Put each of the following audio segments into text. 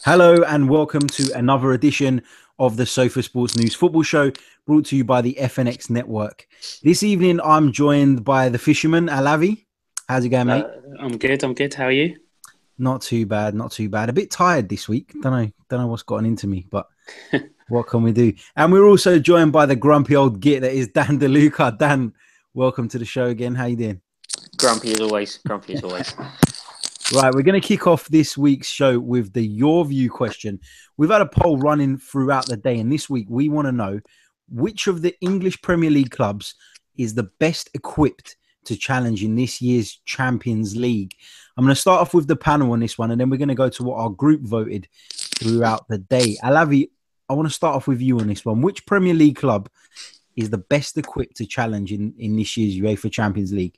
Hello and welcome to another edition of the Sofa Sports News Football Show, brought to you by the FNX Network. This evening, I'm joined by the fisherman, Alavi. How's it going, mate? I'm good. How are you? Not too bad, not too bad. A bit tired this week. Don't know what's gotten into me, but what can we do? And we're also joined by the grumpy old git that is Dan DeLuca. Dan, welcome to the show again. How you doing? Grumpy as always. Grumpy as always. Right, we're going to kick off this week's show with the Your View question. We've had a poll running throughout the day, and this week we want to know which of the English Premier League clubs is the best equipped to challenge in this year's Champions League. I'm going to start off with the panel on this one, and then we're going to go to what our group voted throughout the day. Alavi, I want to start off with you on this one. Which Premier League club is the best equipped to challenge in this year's UEFA Champions League?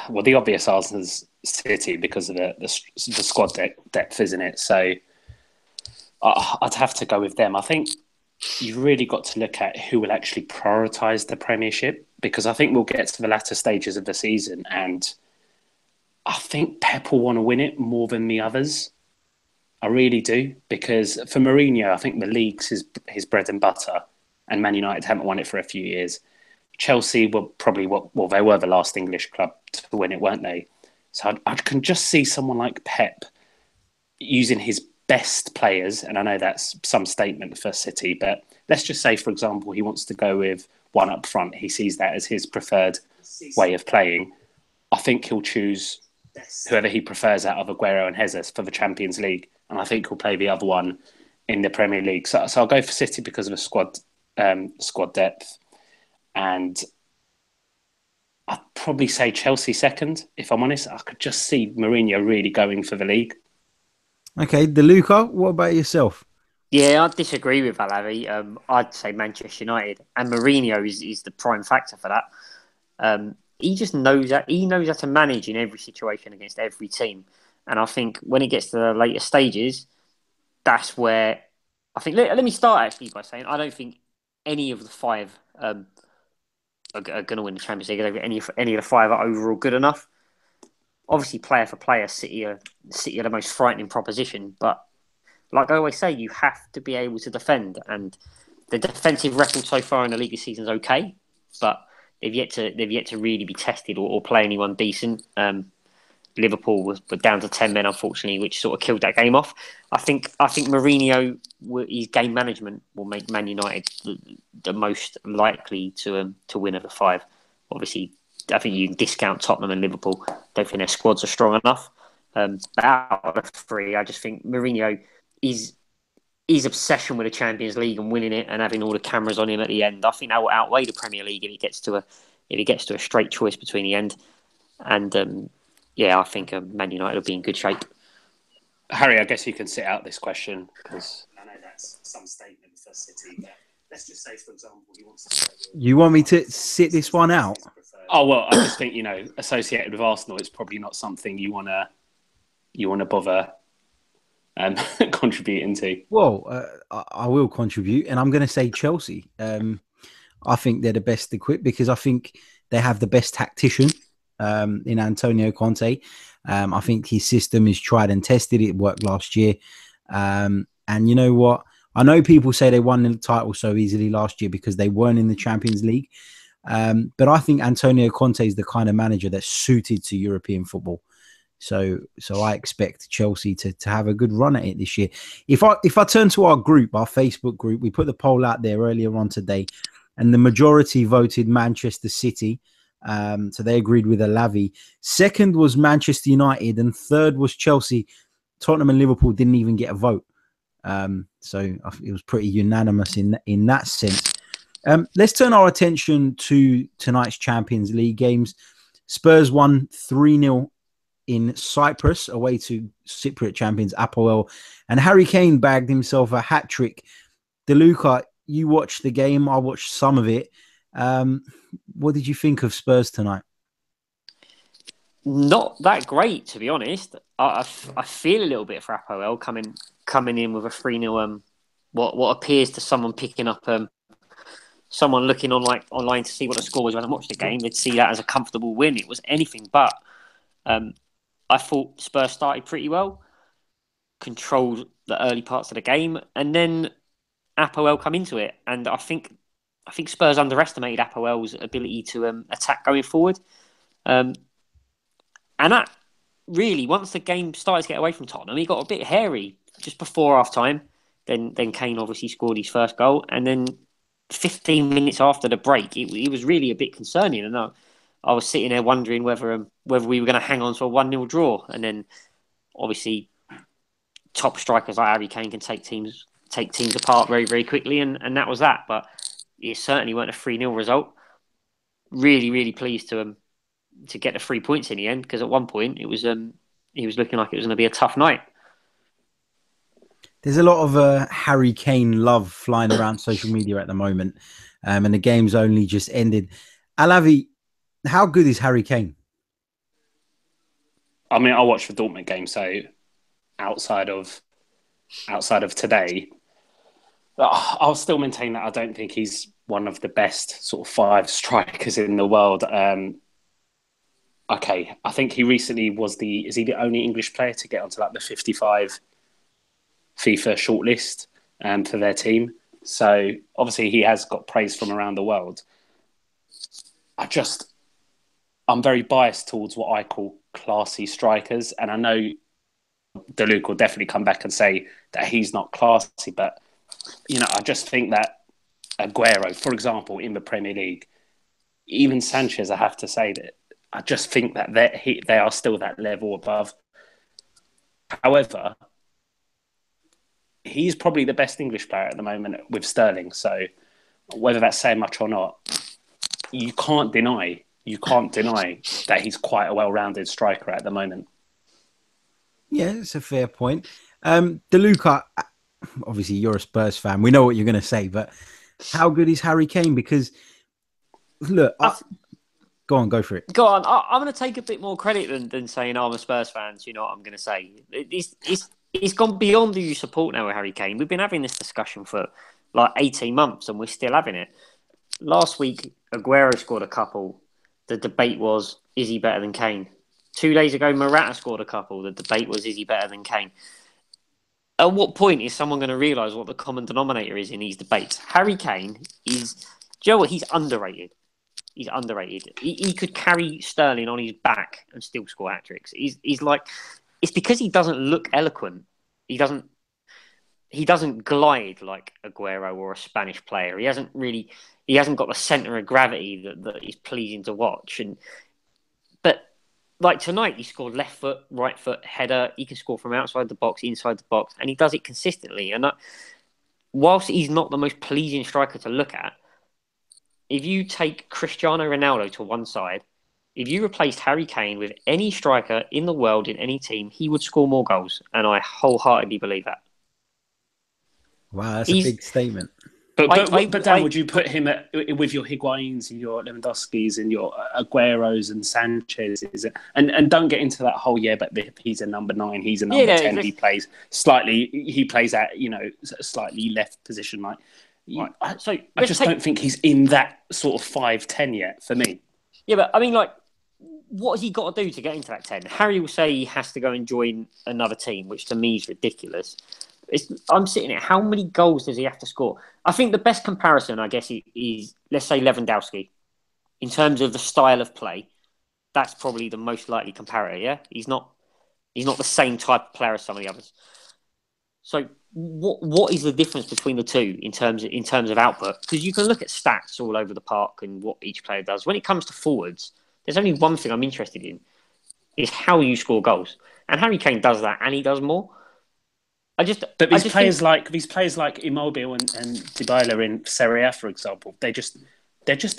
Well, the obvious answer is City because of the squad depth, isn't it? So I'd have to go with them. I think you've really got to look at who will actually prioritise the Premiership, because I think we'll get to the latter stages of the season and I think Pep will want to win it more than the others. I really do, because for Mourinho, I think the league's his bread and butter, and Man United haven't won it for a few years. Chelsea were probably they were the last English club to win it, weren't they? So I can just see someone like Pep using his best players, and I know that's some statement for City, but let's just say, for example, he wants to go with one up front. He sees that as his preferred way of playing. I think he'll choose whoever he prefers out of Aguero and Jesus for the Champions League, and I think he'll play the other one in the Premier League. So I'll go for City because of the squad depth. And I'd probably say Chelsea second, if I'm honest. I could just see Mourinho really going for the league. Okay, DeLuca, what about yourself? Yeah, I disagree with Alavi. I'd say Manchester United, and Mourinho is the prime factor for that. He just knows that he knows how to manage in every situation against every team, and I think when it gets to the later stages, that's where I think. Let me start actually by saying I don't think any of the five are going to win the Champions League. I don't think any of the five are overall good enough. Obviously, player for player, City are the most frightening proposition. But like I always say, you have to be able to defend. And the defensive record so far in the league this season is okay, but they've yet to really be tested or play anyone decent. Liverpool were down to 10 men, unfortunately, which sort of killed that game off. I think Mourinho, his game management will make Man United the most likely to win of the five. Obviously, I think you can discount Tottenham and Liverpool. Don't think their squads are strong enough. But out of the three, I just think Mourinho his obsession with the Champions League and winning it and having all the cameras on him at the end, I think that will outweigh the Premier League if he gets to a straight choice between the end. And I think Man United will be in good shape. Harry, I guess you can sit out this question because I know that's some statement for City. But let's just say, for example, he wants to. You want me to sit this one out? Oh well, I just think associated with Arsenal, it's probably not something you want to bother contributing to. Well, I will contribute, and I'm going to say Chelsea. I think they're the best equipped because I think they have the best tactician in Antonio Conte. I think his system is tried and tested. It worked last year. And you know what? I know people say they won the title so easily last year because they weren't in the Champions League. But I think Antonio Conte is the kind of manager that's suited to European football. So I expect Chelsea to have a good run at it this year. If I turn to our group, our Facebook group, we put the poll out there earlier on today, and the majority voted Manchester City. So they agreed with Alavi. Second was Manchester United, and third was Chelsea. Tottenham and Liverpool didn't even get a vote. So it was pretty unanimous in that sense. Let's turn our attention to tonight's Champions League games. Spurs won 3-0 in Cyprus away to Cypriot champions Apoel, and Harry Kane bagged himself a hat-trick. DeLuca, you watched the game. I watched some of it. What did you think of Spurs tonight? Not that great, to be honest. I feel a little bit for Apoel coming in with a 3-0. What appears to someone picking up someone looking online to see what the score was when I watched the game. They'd see that as a comfortable win. It was anything but. I thought Spurs started pretty well. controlled the early parts of the game, and then Apoel come into it, and I think Spurs underestimated Apoel's ability to attack going forward, and that really, once the game started to get away from Tottenham, he got a bit hairy just before half time. Then Kane obviously scored his first goal, and then 15 minutes after the break, it was really a bit concerning. And I was sitting there wondering whether we were going to hang on to a 1-0 draw, and then obviously top strikers like Harry Kane can take teams apart very, very quickly, and that was that. But it certainly weren't a 3-0 result. Really, really pleased to get the 3 points in the end, because at one point it was looking like it was going to be a tough night. There's a lot of Harry Kane love flying around social media at the moment, and the game's only just ended. Alavi, how good is Harry Kane? I mean, I watched the Dortmund game, so outside of today, I'll still maintain that I don't think he's one of the best sort of 5 strikers in the world. Okay, I think he recently is he the only English player to get onto like the 55 FIFA shortlist for their team? So obviously he has got praise from around the world. I'm very biased towards what I call classy strikers, and I know DeLuca will definitely come back and say that he's not classy, but I just think that Aguero, for example, in the Premier League, even Sanchez, I have to say that I just think that they are still that level above. However, he's probably the best English player at the moment with Sterling. So whether that's saying much or not, you can't deny that he's quite a well-rounded striker at the moment. Yeah, it's a fair point. DeLuca, obviously you're a Spurs fan. We know what you're going to say, but how good is Harry Kane? Because look, go on, go for it. Go on. I'm going to take a bit more credit than saying I'm a Spurs fan. So you know what I'm going to say? It's gone beyond who you support now with Harry Kane. We've been having this discussion for like 18 months and we're still having it. Last week, Aguero scored a couple. The debate was, is he better than Kane? 2 days ago, Morata scored a couple. The debate was, is he better than Kane? At what point is someone going to realise what the common denominator is in these debates? Harry Kane is... Do you know what? He's underrated. He's underrated. He could carry Sterling on his back and still score hat-tricks. He's like... It's because he doesn't look eloquent. He doesn't glide like Aguero or a Spanish player. He hasn't got the centre of gravity that is pleasing to watch. But like tonight, he scored left foot, right foot, header. He can score from outside the box, inside the box, and he does it consistently. And whilst he's not the most pleasing striker to look at, if you take Cristiano Ronaldo to one side, if you replaced Harry Kane with any striker in the world in any team, he would score more goals. And I wholeheartedly believe that. Wow, that's a big statement. But Dan, would you put him with your Higuains and your Lewandowskis and your Agueros and Sanchez's? And don't get into that whole, but he's a number 9, he's a number 10, he plays at, a slightly left position. I just don't think he's in that sort of 5-10 yet for me. Yeah, but I mean, what has he got to do to get into that 10? Harry will say he has to go and join another team, which to me is ridiculous. I'm sitting here. How many goals does he have to score? I think the best comparison, I guess, is let's say Lewandowski. In terms of the style of play, that's probably the most likely comparator. Yeah, he's not the same type of player as some of the others. So, what is the difference between the two in terms of output? Because you can look at stats all over the park and what each player does. When it comes to forwards, there's only one thing I'm interested in: is how you score goals. And Harry Kane does that, and he does more. These players like Immobile and Dybala in Serie A, for example, they're just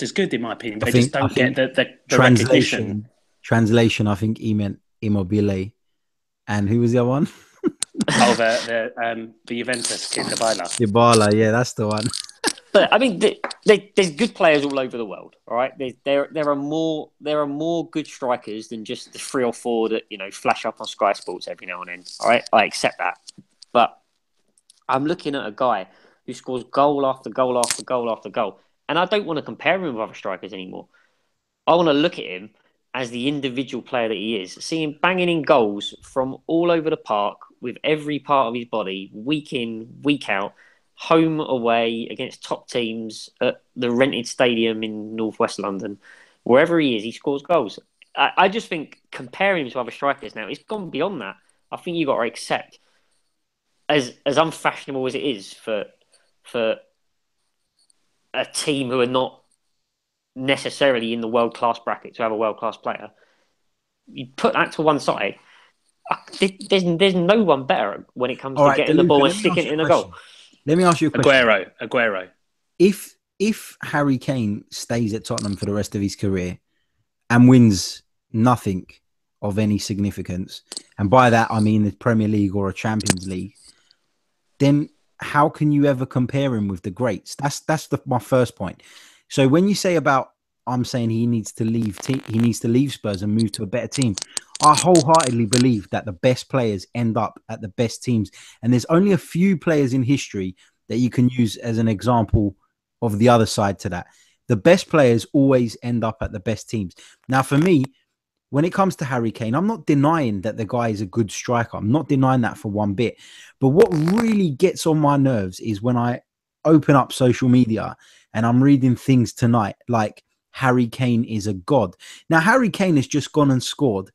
as good in my opinion. They just don't get the recognition. Translation, I think he meant Immobile, and who was the other one? The Juventus kid, Dybala. Dybala, yeah, that's the one. But I mean, there's good players all over the world. All right, there are more good strikers than just the 3 or 4 that flash up on Sky Sports every now and then. All right, I accept that. But I'm looking at a guy who scores goal after goal after goal after goal. And I don't want to compare him with other strikers anymore. I want to look at him as the individual player that he is. See him banging in goals from all over the park with every part of his body, week in, week out, home, away, against top teams at the rented stadium in northwest London. Wherever he is, he scores goals. I just think comparing him to other strikers now, it's gone beyond that. I think you've got to accept, as unfashionable as it is for a team who are not necessarily in the world-class bracket to have a world-class player, you put that to one side. There's no one better when it comes to getting the ball and sticking it in a goal. Let me ask you a question. Aguero. If Harry Kane stays at Tottenham for the rest of his career and wins nothing of any significance, and by that I mean the Premier League or a Champions League, then how can you ever compare him with the greats? That's my first point. So when you say about, I'm saying he needs to leave Spurs and move to a better team, I wholeheartedly believe that the best players end up at the best teams. And there's only a few players in history that you can use as an example of the other side to that. The best players always end up at the best teams. Now, for me, when it comes to Harry Kane, I'm not denying that the guy is a good striker. I'm not denying that for one bit. But what really gets on my nerves is when I open up social media and I'm reading things tonight like Harry Kane is a god. Now, Harry Kane has just gone and scored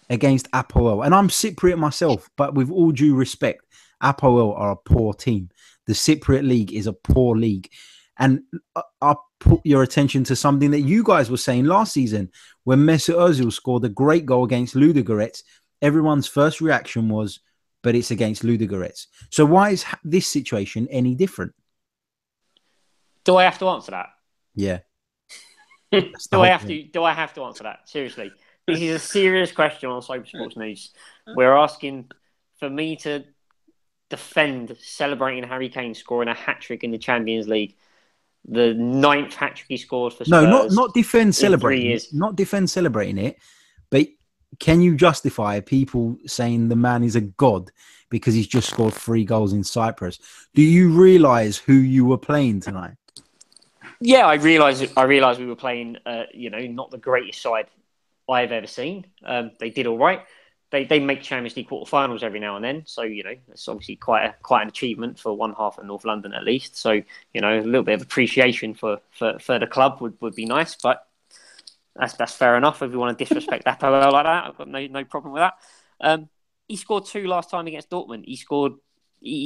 against Apoel. And I'm Cypriot myself, but with all due respect, Apoel are a poor team. The Cypriot League is a poor league. And I'll put your attention to something that you guys were saying last season when Mesut Ozil scored a great goal against Ludogorets. Everyone's first reaction was, but it's against Ludogorets. So why is this situation any different? Do I have to answer that? Yeah. Do I have to answer that? Seriously. This is a serious question on Cyprus Sports News. We're asking for me to defend celebrating Harry Kane scoring a hat-trick in the Champions League. The 9th hat-trick he scored for Spurs. No, not defend celebrating it. Not defend celebrating it. But can you justify people saying the man is a god because he's just scored 3 goals in Cyprus? Do you realise who you were playing tonight? Yeah, I realise we were playing, not the greatest side I've ever seen. They did all right. They make Champions League quarterfinals every now and then, so it's obviously quite an achievement for one half of North London at least. So a little bit of appreciation for the club would be nice, but that's fair enough. If you want to disrespect Apoel like that, I've got no problem with that. He scored 2 last time against Dortmund. He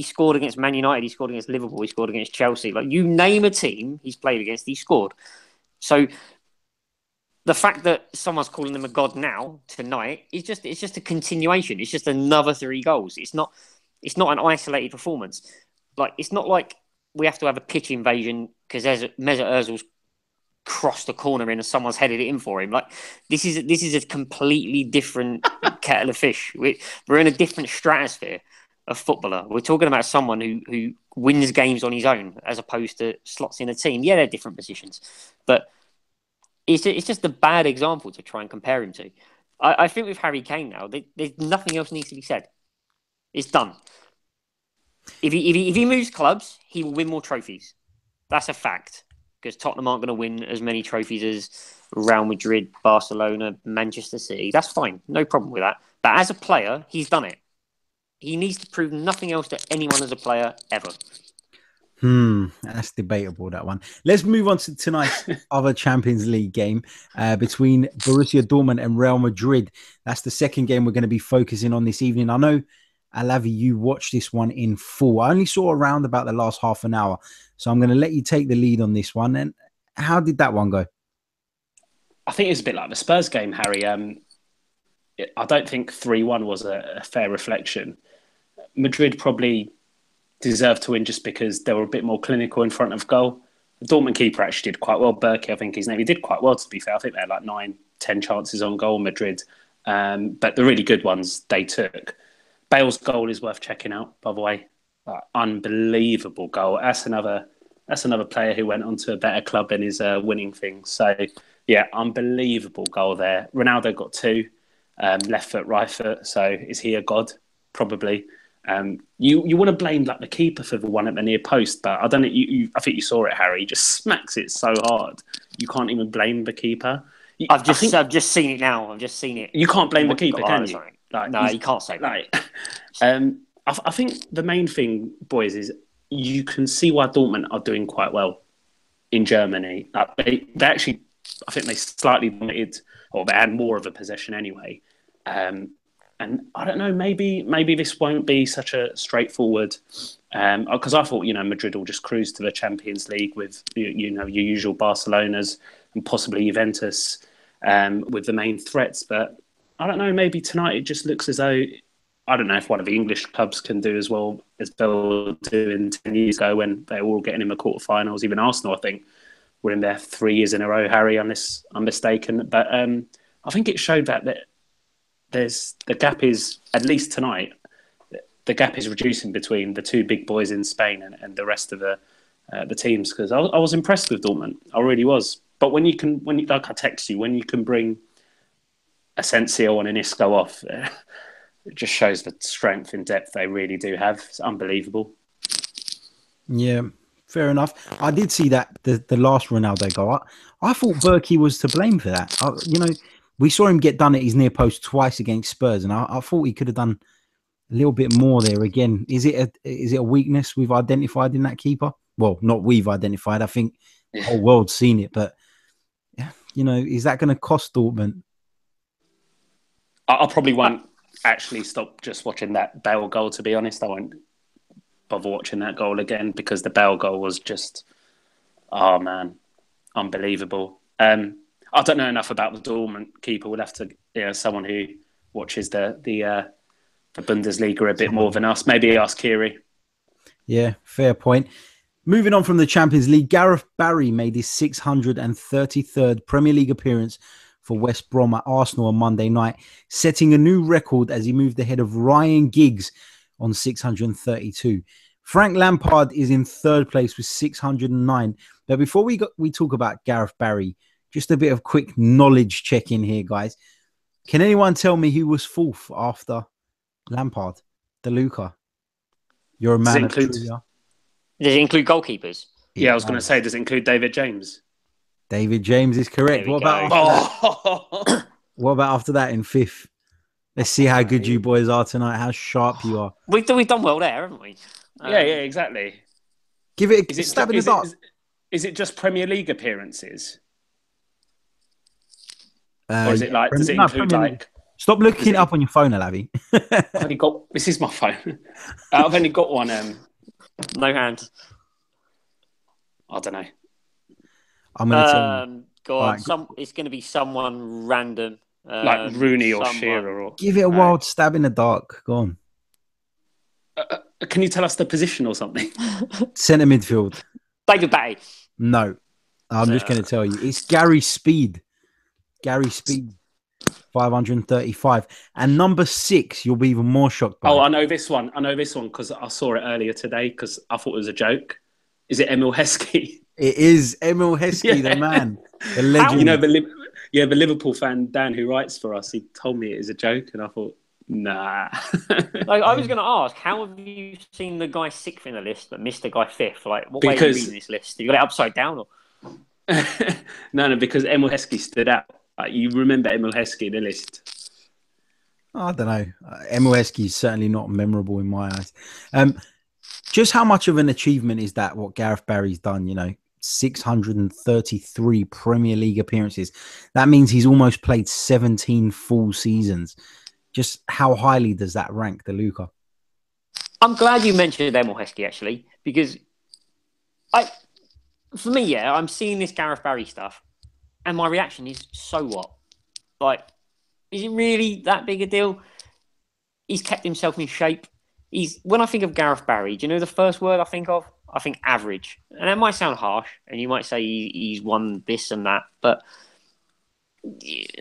scored against Man United. He scored against Liverpool. He scored against Chelsea. Like, you name a team he's played against, he scored. So the fact that someone's calling him a god now tonight is just a continuation. It's just another 3 goals. It's not an isolated performance. Like, it's not like we have to have a pitch invasion because Mesut Ozil's crossed the corner in and someone's headed it in for him. Like, this is a completely different kettle of fish. We're in a different stratosphere of footballer. We're talking about someone who wins games on his own as opposed to slots in a team. Yeah, they're different positions, but it's just a bad example to try and compare him to. I think with Harry Kane now, there's nothing else needs to be said. It's done. If he moves clubs, he will win more trophies. That's a fact. Because Tottenham aren't going to win as many trophies as Real Madrid, Barcelona, Manchester City. That's fine. No problem with that. But as a player, he's done it. He needs to prove nothing else to anyone as a player ever. That's debatable, that one. Let's move on to tonight's other Champions League game between Borussia Dortmund and Real Madrid. That's the second game we're going to be focusing on this evening. I know, Alavi, you watched this one in full. I only saw around about the last half an hour, so I'm going to let you take the lead on this one. And how did that one go? I think it's a bit like the Spurs game, Harry. I don't think 3-1 was a fair reflection. Madrid probably deserved to win just because they were a bit more clinical in front of goal. The Dortmund keeper actually did quite well. Berke, I think his name, he did quite well, to be fair. I think they had like 9-10 chances on goal, Madrid. But the really good ones they took. Bale's goal is worth checking out, by the way. Unbelievable goal. That's another player who went on to a better club and is winning things. So, yeah, unbelievable goal there. Ronaldo got 2, left foot, right foot. So is he a god? Probably. You want to blame like the keeper for the one at the near post, but I don't know. I think you saw it, Harry. He just smacks it so hard. You can't even blame the keeper. I've just seen it now. I've just seen it. You can't blame the keeper, can you? Like, No, you can't say that. like, I think the main thing, boys, is you can see why Dortmund are doing quite well in Germany. They actually, I think they slightly dominated, or they had more of a possession anyway. And I don't know, maybe this won't be such a straightforward. Because I thought, Madrid will just cruise to the Champions League with your usual Barcelona's and possibly Juventus with the main threats. But I don't know, maybe tonight it just looks as though, I don't know if one of the English clubs can do as well as they were doing 10 years ago when they were all getting in the quarterfinals. Even Arsenal, I think, were in there 3 years in a row, Harry, unless I'm mistaken. But I think it showed that the gap is, at least tonight, the gap is reducing between the two big boys in Spain and the rest of the teams. Because I was impressed with Dortmund, I really was. But when you like I text you, when you can bring Asensio and Isco off, it just shows the strength and depth they really do have. It's unbelievable. Yeah, fair enough. I did see that the last Ronaldo goal. I thought Berkey was to blame for that. We saw him get done at his near post twice against Spurs, and I thought he could have done a little bit more there. Again, is it a weakness we've identified in that keeper? Well, not we've identified. I think the whole world's seen it. But is that going to cost Dortmund? I probably won't actually stop just watching that Bale goal. To be honest, I won't bother watching that goal again because the Bale goal was just, oh man, unbelievable. I don't know enough about the Dortmund keeper. We'll have to, someone who watches the Bundesliga a bit more than us. Maybe ask Kiri. Yeah, fair point. Moving on from the Champions League, Gareth Barry made his 633rd Premier League appearance for West Brom at Arsenal on Monday night, setting a new record as he moved ahead of Ryan Giggs on 632. Frank Lampard is in third place with 609. But before we talk about Gareth Barry, just a bit of quick knowledge check in here, guys. Can anyone tell me who was fourth after Lampard? DeLuca. You're a man of trivia. Does it include goalkeepers? Yeah, I was going to say, does it include David James? David James is correct. What about after that? What about after that in fifth? Let's see how good you boys are tonight, how sharp you are. We've done well there, haven't we? Yeah, exactly. Give it a stab in the dark. Is it just Premier League appearances? Or is it does it include like... Stop looking it up on your phone, Alavi. This is my phone. I've only got one. No hands. I don't know. I'm going to tell you. Go on. Right, it's going to be someone random. Like Rooney or Shearer. Or... Give it a wild stab in the dark. Go on. Can you tell us the position or something? Centre midfield. David Batty. No. I'm just going to tell you. It's Gary Speed. 535. And number 6, you'll be even more shocked by. Oh, I know this one because I saw it earlier today because I thought it was a joke. Is it Emil Heskey? It is Emil Heskey, the man. The legend. The Liverpool fan, Dan, who writes for us, he told me it is a joke and I thought, nah. I was going to ask, how have you seen the guy 6th in the list but missed the guy 5th? What way are you reading this list? You got it upside down? Or? No, because Emil Heskey stood out. You remember Emil Heskey in the list? I don't know. Emil Heskey is certainly not memorable in my eyes. Just how much of an achievement is that, what Gareth Barry's done? 633 Premier League appearances. That means he's almost played 17 full seasons. Just how highly does that rank DeLuca? I'm glad you mentioned Emil Heskey, actually, because for me, I'm seeing this Gareth Barry stuff. And my reaction is, so what? Is it really that big a deal? He's kept himself in shape. When I think of Gareth Barry, do you know the first word I think of? I think average. And that might sound harsh, and you might say he's won this and that, but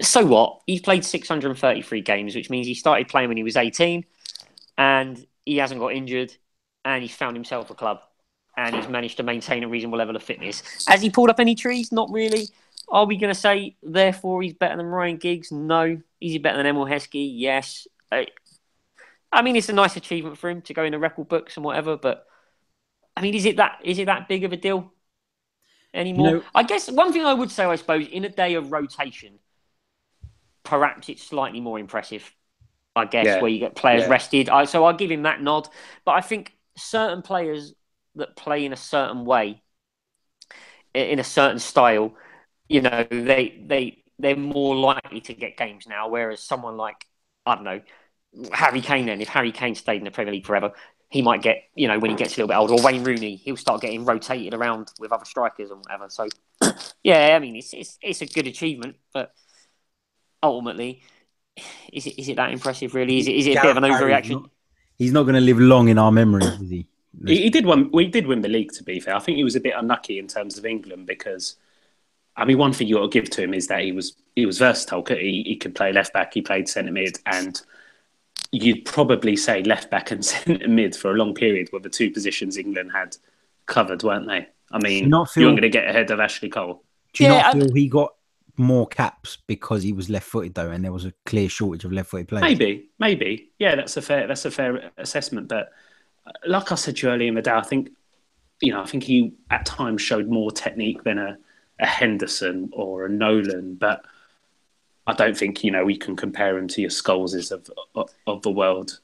so what? He's played 633 games, which means he started playing when he was 18, and he hasn't got injured, and he's found himself a club, and he's managed to maintain a reasonable level of fitness. Has he pulled up any trees? Not really. Are we going to say, therefore, he's better than Ryan Giggs? No. Is he better than Emil Heskey? Yes. I mean, it's a nice achievement for him to go in the record books and whatever, but I mean, is it that big of a deal anymore? I guess one thing I would say, I suppose, in a day of rotation, perhaps it's slightly more impressive. I guess, where you get players rested. So I'll give him that nod. But I think certain players that play in a certain way, in a certain style, they're more likely to get games now. Whereas someone like, I don't know, Harry Kane, then if Harry Kane stayed in the Premier League forever, he might get, when he gets a little bit older, or Wayne Rooney, he'll start getting rotated around with other strikers and whatever. So, yeah, I mean, it's a good achievement, but ultimately, is it that impressive? Really, is it a bit of an overreaction? He's not going to live long in our memories, is he? He did win. We did win the league. To be fair, I think he was a bit unlucky in terms of England because, I mean, one thing you ought to give to him is that he was versatile. He could play left back. He played centre mid, and you'd probably say left back and centre mid for a long period were the two positions England had covered, weren't they? I mean, you weren't going to get ahead of Ashley Cole. Do you not feel he got more caps because he was left-footed though, and there was a clear shortage of left-footed players? Maybe. Yeah, that's a fair assessment. But like I said to you earlier in the day, I think he at times showed more technique than a Henderson or a Nolan, but I don't think we can compare him to your Scholeses of the world.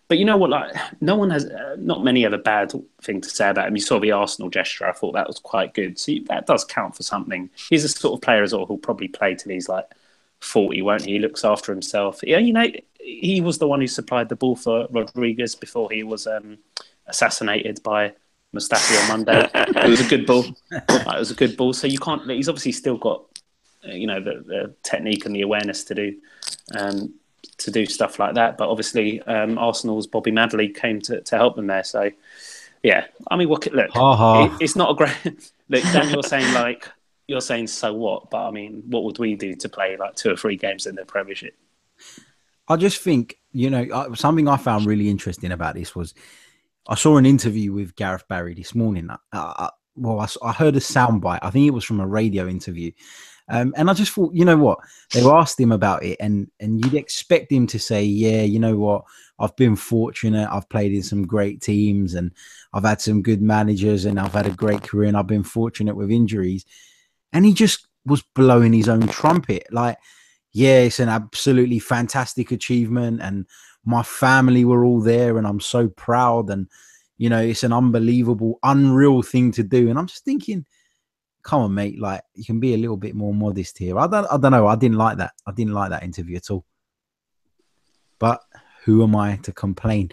But you know what? Like, no one has not many have a bad thing to say about him. You saw the Arsenal gesture; I thought that was quite good. So that does count for something. He's a sort of player as well who'll probably play till he's like 40, won't he? He looks after himself. Yeah, he was the one who supplied the ball for Rodriguez before he was assassinated by Mustafi on Monday. It was a good ball. It was a good ball. So you can't. He's obviously still got the technique and the awareness to do stuff like that. But obviously, Arsenal's Bobby Madley came to help them there. So, yeah. I mean, it's not a great... Look, Dan, you're saying so what? But, I mean, what would we do to play like 2 or 3 games in the Premiership? I just think, something I found really interesting about this was I saw an interview with Gareth Barry this morning. I heard a soundbite. I think it was from a radio interview. And I just thought, you know what? They asked him about it, and you'd expect him to say, yeah, you know what? I've been fortunate. I've played in some great teams, and I've had some good managers, and I've had a great career, and I've been fortunate with injuries. And he just was blowing his own trumpet. Like, yeah, it's an absolutely fantastic achievement, and my family were all there, and I'm so proud, and, it's an unbelievable, unreal thing to do. And I'm just thinking, come on, mate, like, you can be a little bit more modest here. I don't know. I didn't like that. I didn't like that interview at all. But who am I to complain?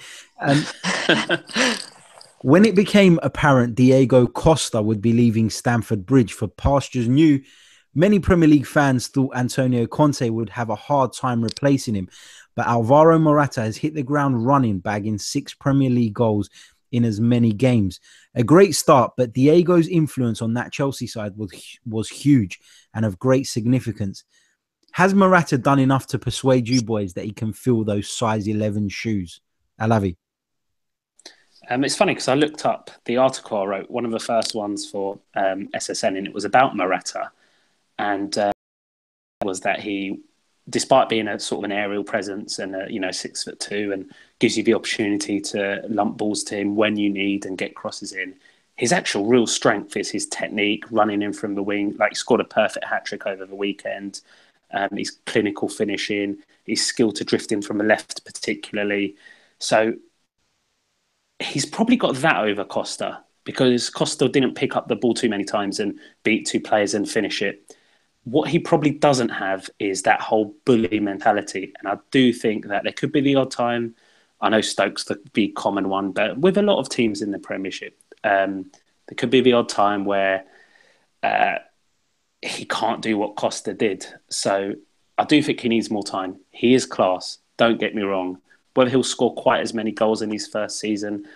When it became apparent Diego Costa would be leaving Stamford Bridge for pastures new, many Premier League fans thought Antonio Conte would have a hard time replacing him. But Alvaro Morata has hit the ground running, bagging 6 Premier League goals in as many games. A great start, but Diego's influence on that Chelsea side was huge and of great significance. Has Morata done enough to persuade you boys that he can fill those size 11 shoes? Alavi. It's funny because I looked up the article I wrote, one of the first ones for SSN, and it was about Morata. And was that he, despite being a sort of an aerial presence and 6'2", and gives you the opportunity to lump balls to him when you need and get crosses in, his actual real strength is his technique, running in from the wing. Like, he scored a perfect hat-trick over the weekend. His clinical finishing, his skill to drift in from the left particularly. So he's probably got that over Costa, because Costa didn't pick up the ball too many times and beat 2 players and finish it. What he probably doesn't have is that whole bully mentality. And I do think that there could be the odd time, I know Stoke's the big common one, but with a lot of teams in the Premiership, there could be the odd time where he can't do what Costa did. So I do think he needs more time. He is class, don't get me wrong. Whether he'll score quite as many goals in his first season,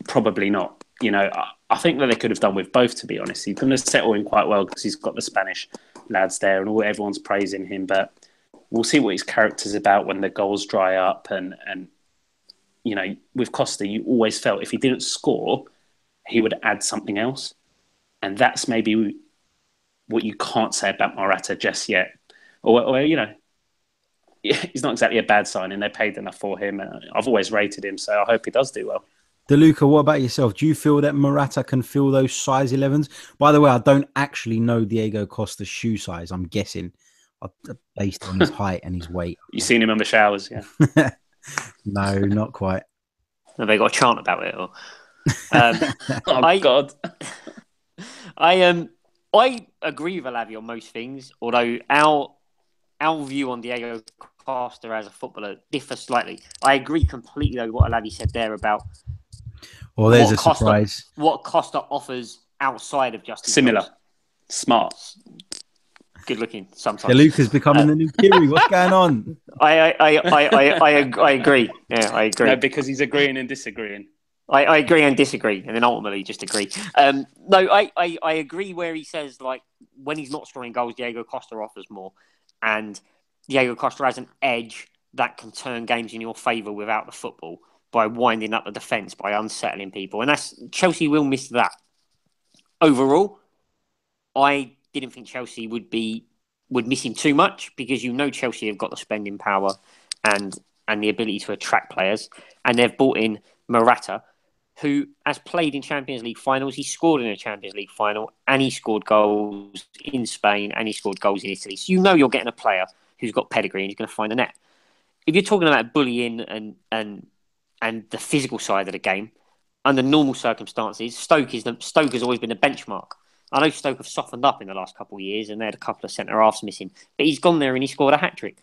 probably not. I think that they could have done with both, to be honest. He's going to settle in quite well because he's got the Spanish lads there and everyone's praising him. But we'll see what his character's about when the goals dry up. And with Costa, you always felt if he didn't score, he would add something else. And that's maybe what you can't say about Morata just yet. Or he's not exactly a bad signing. They paid enough for him. And I've always rated him, so I hope he does do well. DeLuca, what about yourself? Do you feel that Morata can fill those size 11s? By the way, I don't actually know Diego Costa's shoe size. I'm guessing. based on his height and his weight. You've seen him on the showers, yeah? No, not quite. Have they got a chant about it? Or Oh, God. I agree with Alavi on most things, although our view on Diego Costa as a footballer differs slightly. I agree completely with what Alavi said there about Well, there's a surprise. What Costa offers outside of just Similar. goals. Smart. Good looking sometimes. DeLuca's becoming the new Kiri. What's going on? I agree. Yeah, I agree. No, because he's agreeing and disagreeing. I agree and disagree, and then ultimately just agree. No, I agree where he says, like, when he's not scoring goals, Diego Costa offers more. And Diego Costa has an edge that can turn games in your favour without the football by winding up the defence, by unsettling people. And Chelsea will miss that. Overall, I didn't think Chelsea would miss him too much, because Chelsea have got the spending power and the ability to attract players. And they've brought in Morata, who has played in Champions League finals. He scored in a Champions League final, and he scored goals in Spain, and he scored goals in Italy. So you're getting a player who's got pedigree and he's going to find the net. If you're talking about bullying and the physical side of the game, under normal circumstances, Stoke has always been a benchmark. I know Stoke have softened up in the last couple of years, and they had a couple of centre-halves missing, but he's gone there and he scored a hat-trick.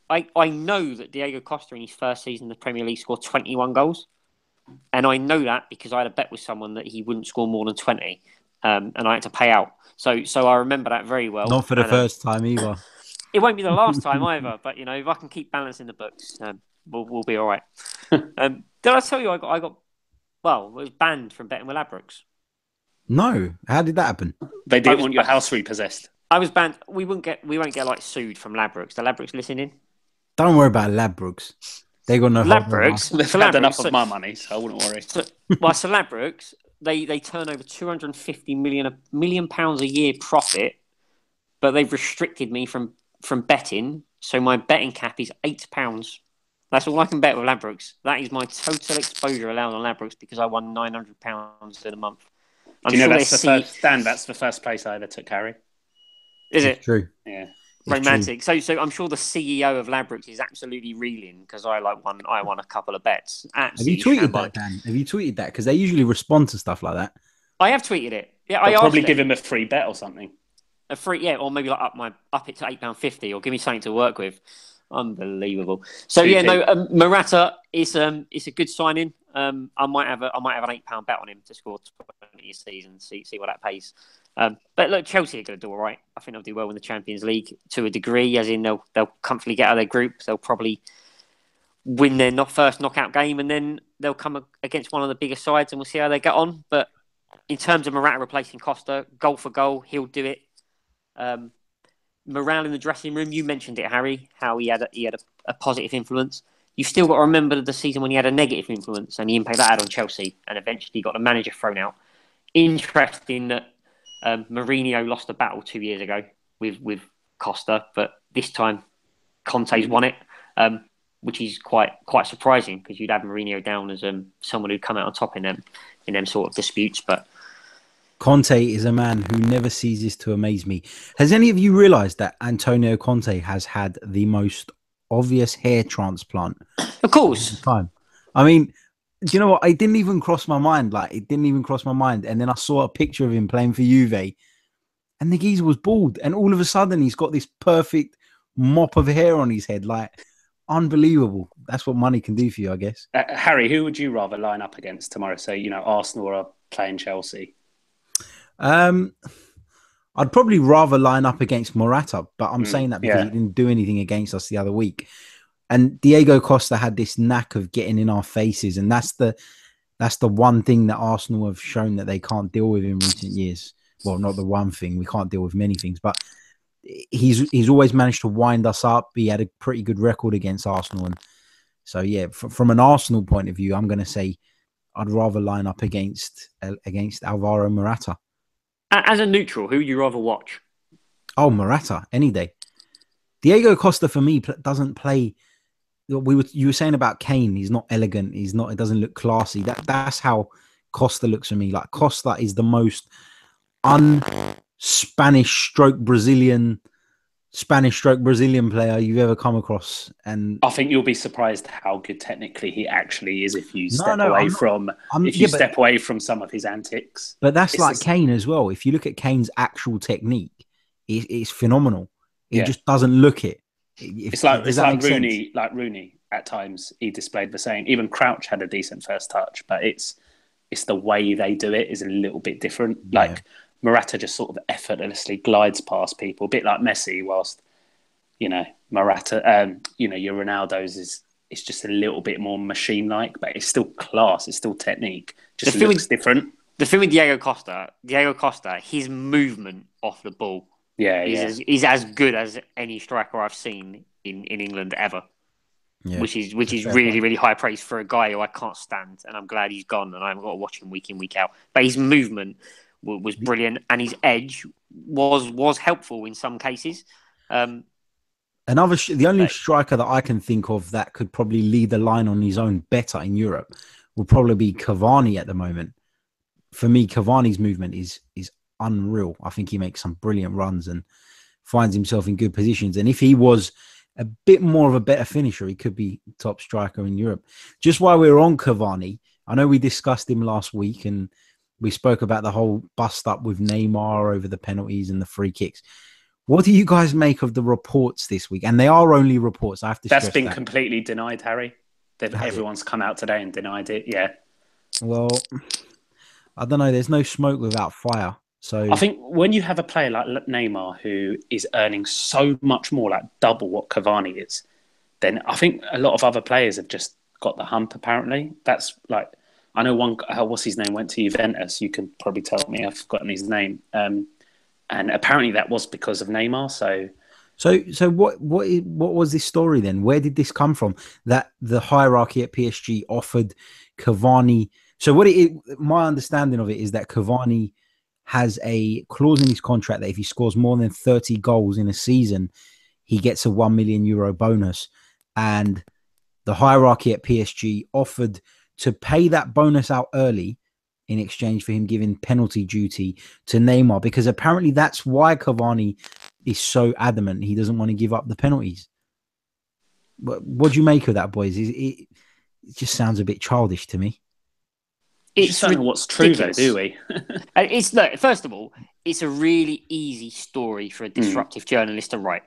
I know that Diego Costa in his first season in the Premier League scored 21 goals. And I know that because I had a bet with someone that he wouldn't score more than 20, and I had to pay out. So I remember that very well. Not for the first time either. It won't be the last time either. But if I can keep balancing the books, we'll be all right. Did I tell you I was banned from betting with Ladbrokes? No, how did that happen? They didn't want your house repossessed. I was banned. We won't get like sued from Ladbrokes. The Ladbrokes listening? Don't worry about Ladbrokes. They got no Ladbrokes. They've had enough of my money, so I wouldn't worry. So Ladbrokes, they turn over £250 million a year profit, but they've restricted me from betting. So my betting cap is £8. That's all I can bet with Ladbrokes. That is my total exposure allowed on Ladbrokes, because I won £900 in a month. Do you know that's the first place I ever took, Harry? Is it? True. Yeah. Romantic. So I'm sure the CEO of Ladbrokes is absolutely reeling, because I won a couple of bets. Absolutely. Have you tweeted that, Dan? Have you tweeted that? Because they usually respond to stuff like that. I have tweeted it. Yeah, I'll probably give him a free bet or something. A free, yeah, or maybe like up it to £8.50, or give me something to work with. Unbelievable. So Morata is it's a good signing. I might have an £8 bet on him to score 20 a season. See what that pays. But look, Chelsea are going to do all right. I think they'll do well in the Champions League to a degree, as in they'll comfortably get out of their group. They'll probably win their first knockout game, and then they'll come against one of the bigger sides, and we'll see how they get on. But in terms of Morata replacing Costa, goal for goal, he'll do it. Morale in the dressing room, you mentioned it, Harry, how he had a positive influence. You've still got to remember the season when he had a negative influence and the impact that had on Chelsea, and eventually got the manager thrown out. Interesting that Mourinho lost a battle 2 years ago with Costa, but this time Conte's won it, which is quite surprising, because you'd have Mourinho down as someone who'd come out on top in them sort of disputes. But Conte is a man who never ceases to amaze me. Has any of you realised that Antonio Conte has had the most obvious hair transplant? Of course. Time. I mean, do you know what? It didn't even cross my mind. It didn't even cross my mind. And then I saw a picture of him playing for Juve, and the geezer was bald. And all of a sudden, he's got this perfect mop of hair on his head. Unbelievable. That's what money can do for you, I guess. Harry, who would you rather line up against tomorrow? So, Arsenal are playing Chelsea. I'd probably rather line up against Morata, but I'm saying that because he didn't do anything against us the other week. And Diego Costa had this knack of getting in our faces, and that's the one thing that Arsenal have shown that they can't deal with in recent years. Well, not the one thing. We can't deal with many things, but he's always managed to wind us up. He had a pretty good record against Arsenal, and so from an Arsenal point of view, I'm going to say I'd rather line up against Alvaro Morata. As a neutral, who would you rather watch? Oh, Morata, any day. Diego Costa for me doesn't play. You were saying about Kane. He's not elegant. It doesn't look classy. That's how Costa looks for me. Like, Costa is the most un-Spanish stroke Brazilian Spanish stroke Brazilian player you've ever come across. And I think you'll be surprised how good technically he actually is if you step no, away I'm not. from step away from some of his antics. But that's like Kane as well. If you look at Kane's actual technique, it's phenomenal. He just doesn't look it. It's like Rooney. Like Rooney, at times he displayed the same. Even Crouch had a decent first touch, but it's the way they do it is a little bit different. Yeah. Like Morata just sort of effortlessly glides past people, a bit like Messi. Whilst Morata, your Ronaldo's it's just a little bit more machine-like, but it's still class. It's still technique. Just looks different. The thing with Diego Costa, his movement off the ball, is as good as any striker I've seen in England ever. Yeah, which is really, really high praise for a guy who I can't stand, and I'm glad he's gone, and I've got to watch him week in, week out. But his movement was brilliant, and his edge was helpful in some cases. The only striker that I can think of that could probably lead the line on his own better in Europe will probably be Cavani at the moment. For me, Cavani's movement is unreal. I think he makes some brilliant runs and finds himself in good positions. And if he was a bit more of a better finisher, he could be top striker in Europe. Just while we're on Cavani, I know we discussed him last week and we spoke about the whole bust up with Neymar over the penalties and the free kicks. What do you guys make of the reports this week? And they are only reports. I have to stress that's been completely denied, Harry. Everyone's come out today and denied it. Yeah. Well, I don't know. There's no smoke without fire. So I think when you have a player like Neymar who is earning so much more, like double what Cavani is, then I think a lot of other players have just got the hump, apparently. That's like, I know one, what's his name, went to Juventus. You can probably tell me. I've forgotten his name. And apparently that was because of Neymar. So what was this story then? Where did this come from? That the hierarchy at PSG offered Cavani. So my understanding of it is that Cavani has a clause in his contract that if he scores more than 30 goals in a season, he gets a €1 million bonus. And the hierarchy at PSG offered to pay that bonus out early in exchange for him giving penalty duty to Neymar, because apparently that's why Cavani is so adamant he doesn't want to give up the penalties. What do you make of that, boys? It just sounds a bit childish to me. It's don't know what's true, though, do we? First of all, it's a really easy story for a disruptive journalist to write.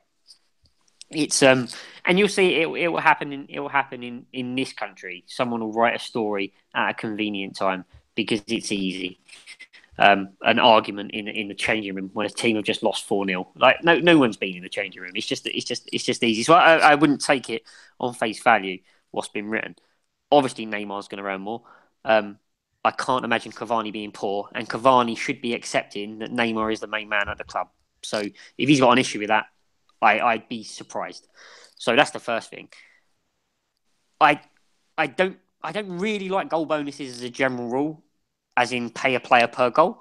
It's and you'll see it will happen in this country. Someone will write a story at a convenient time because it's easy. An argument in the changing room when a team have just lost 4-0. Like no one's been in the changing room. It's just easy. So I wouldn't take it on face value what's been written. Obviously, Neymar's going to earn more. I can't imagine Cavani being poor, and Cavani should be accepting that Neymar is the main man at the club. So if he's got an issue with that, I'd be surprised. So that's the first thing. I don't really like goal bonuses as a general rule, as in pay a player per goal.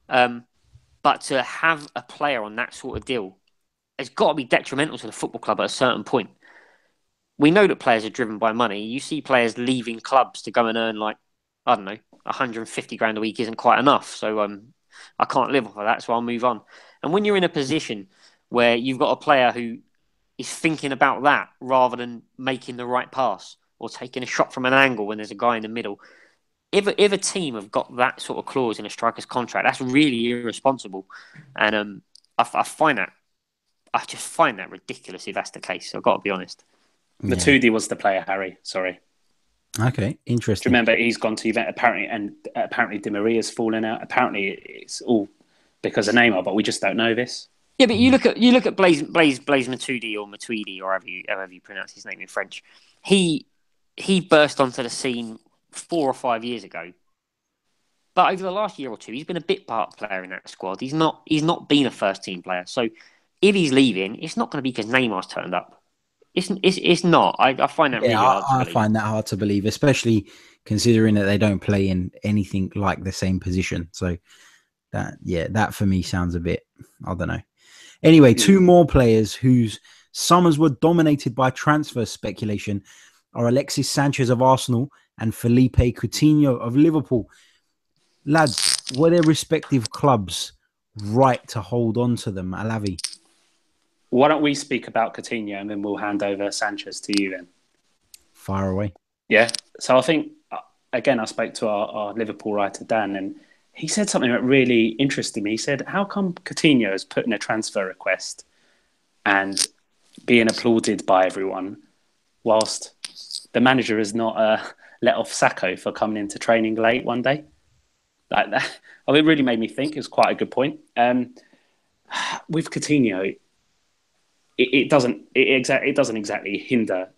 But to have a player on that sort of deal, it's got to be detrimental to the football club at a certain point. We know that players are driven by money. You see players leaving clubs to go and earn 150 grand a week isn't quite enough. So I can't live off of that, so I'll move on. And when you're in a position where you've got a player who is thinking about that rather than making the right pass or taking a shot from an angle when there's a guy in the middle, if a team have got that sort of clause in a striker's contract, that's really irresponsible. And I just find that ridiculous if that's the case. I've got to be honest. Matuidi was the player, Harry. Sorry. Okay, interesting. Remember, he's gone to Juventus apparently Di Maria's fallen out. Apparently, it's all because of Neymar, but we just don't know this. Yeah, but you look at Blaise Matuidi or Matuidi or however you pronounce his name in French. He burst onto the scene 4 or 5 years ago, but over the last year or two, he's been a bit part player in that squad. He's not been a first team player. So if he's leaving, it's not going to be because Neymar's turned up. It's not. I find that really hard to believe. I find that hard to believe, especially considering that they don't play in anything like the same position. So that for me sounds a bit, I don't know. Anyway, 2 more players whose summers were dominated by transfer speculation are Alexis Sanchez of Arsenal and Felipe Coutinho of Liverpool. Lads, were their respective clubs right to hold on to them, Alavi? Why don't we speak about Coutinho and then we'll hand over Sanchez to you then? Far away. Yeah. So I think, again, I spoke to our Liverpool writer, Dan, and he said something that really interested me. He said, how come Coutinho has put in a transfer request and being applauded by everyone whilst the manager has not let off Sacco for coming into training late one day? Like that, it really made me think. It was quite a good point. With Coutinho, it doesn't exactly hinder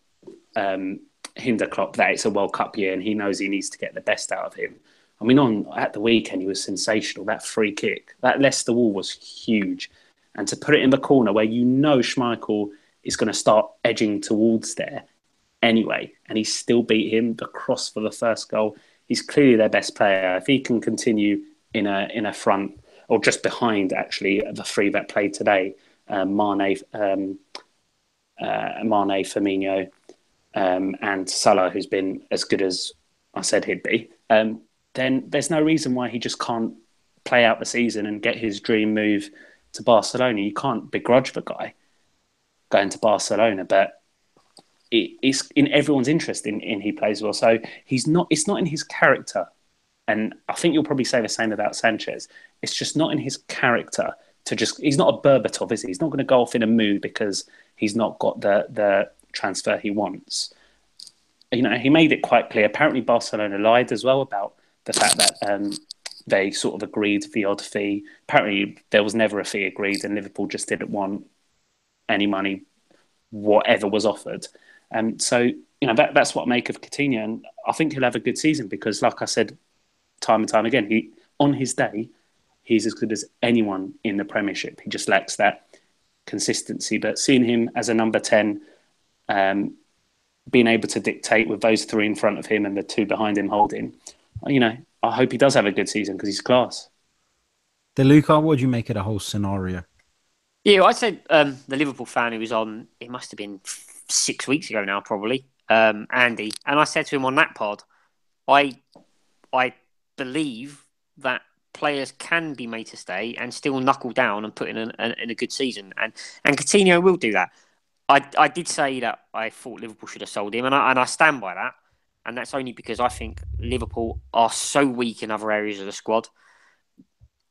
Klopp that it's a World Cup year and he knows he needs to get the best out of him. I mean, at the weekend, he was sensational. That free kick, that Leicester wall was huge. And to put it in the corner where you know Schmeichel is going to start edging towards there anyway, and he still beat him, the cross for the first goal. He's clearly their best player. If he can continue in a front, or just behind, actually, the three that played today, Mane, Firmino, and Salah, who's been as good as I said he'd be, then there's no reason why he just can't play out the season and get his dream move to Barcelona. You can't begrudge the guy going to Barcelona, but it's in everyone's interest in he plays well. So it's not in his character. And I think you'll probably say the same about Sanchez. It's just not in his character he's not a Berbatov, is he? He's not going to go off in a mood because he's not got the transfer he wants. You know, he made it quite clear. Apparently Barcelona lied as well about the fact that they sort of agreed the odd fee. Apparently there was never a fee agreed and Liverpool just didn't want any money, whatever was offered. So, you know, that's what I make of Coutinho. And I think he'll have a good season because, like I said, time and time again, on his day, he's as good as anyone in the Premiership. He just lacks that consistency. But seeing him as a number 10, being able to dictate with those three in front of him and the two behind him holding, you know, I hope he does have a good season because he's class. DeLuca, what do you make of the whole scenario? Yeah, I said the Liverpool fan who was on, it must have been 6 weeks ago now, probably, Andy. And I said to him on that pod, I believe that players can be made to stay and still knuckle down and put in a good season. And Coutinho will do that. I did say that I thought Liverpool should have sold him, and I stand by that. And that's only because I think Liverpool are so weak in other areas of the squad.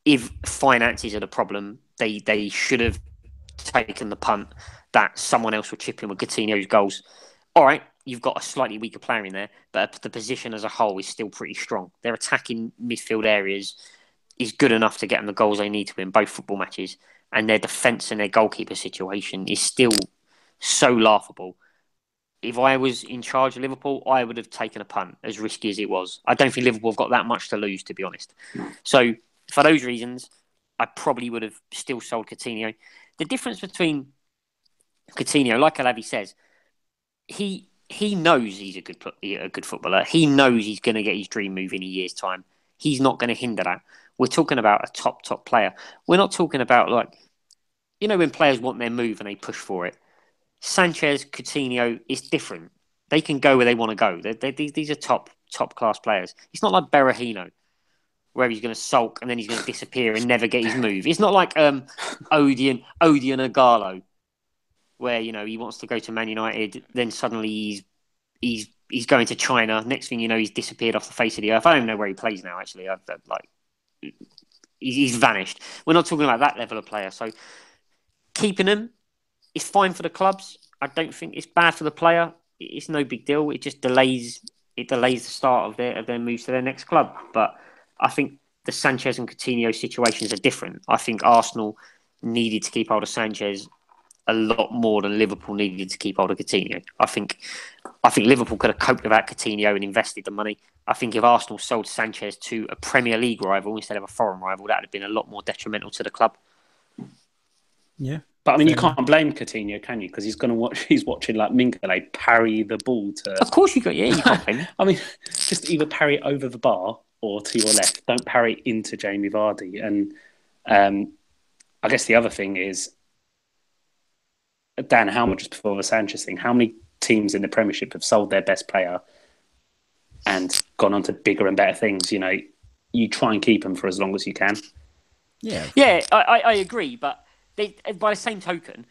If finances are the problem, they should have taken the punt that someone else will chip in with Coutinho's goals. All right, you've got a slightly weaker player in there, but the position as a whole is still pretty strong. Their attacking midfield areas is good enough to get them the goals they need to win both football matches, and their defence and their goalkeeper situation is still so laughable. If I was in charge of Liverpool, I would have taken a punt, as risky as it was. I don't think Liverpool have got that much to lose, to be honest. So, for those reasons, I probably would have still sold Coutinho. The difference between Coutinho, like Alavi says, he knows he's a good footballer. He knows he's going to get his dream move in a year's time. He's not going to hinder that. We're talking about a top player. We're not talking about, like, you know, when players want their move and they push for it. Sanchez, Coutinho is different. They can go where they want to go. These are top class players. It's not like Berahino, where he's going to sulk and then he's going to disappear and never get his move. It's not like Odion Agalo, where, you know, he wants to go to Man United, then suddenly he's going to China. Next thing you know, he's disappeared off the face of the earth. I don't even know where he plays now. Actually, he's vanished. We're not talking about that level of player. So keeping him is fine for the clubs. I don't think it's bad for the player. It's no big deal. It just delays the start of their moves to their next club. But I think the Sanchez and Coutinho situations are different. I think Arsenal needed to keep hold of Sanchez a lot more than Liverpool needed to keep hold of Coutinho. I think Liverpool could have coped without Coutinho and invested the money. I think if Arsenal sold Sanchez to a Premier League rival instead of a foreign rival, that would have been a lot more detrimental to the club. Yeah. But I mean, you can't blame Coutinho, can you? Because he's watching like Mingale parry the ball to. Of course you can't blame him. I mean, just either parry it over the bar or to your left. Don't parry it into Jamie Vardy. And I guess the other thing is, Dan, how much before the Sanchez thing? How many teams in the Premiership have sold their best player and gone on to bigger and better things? You know, you try and keep them for as long as you can. Yeah, I agree, but by the same token,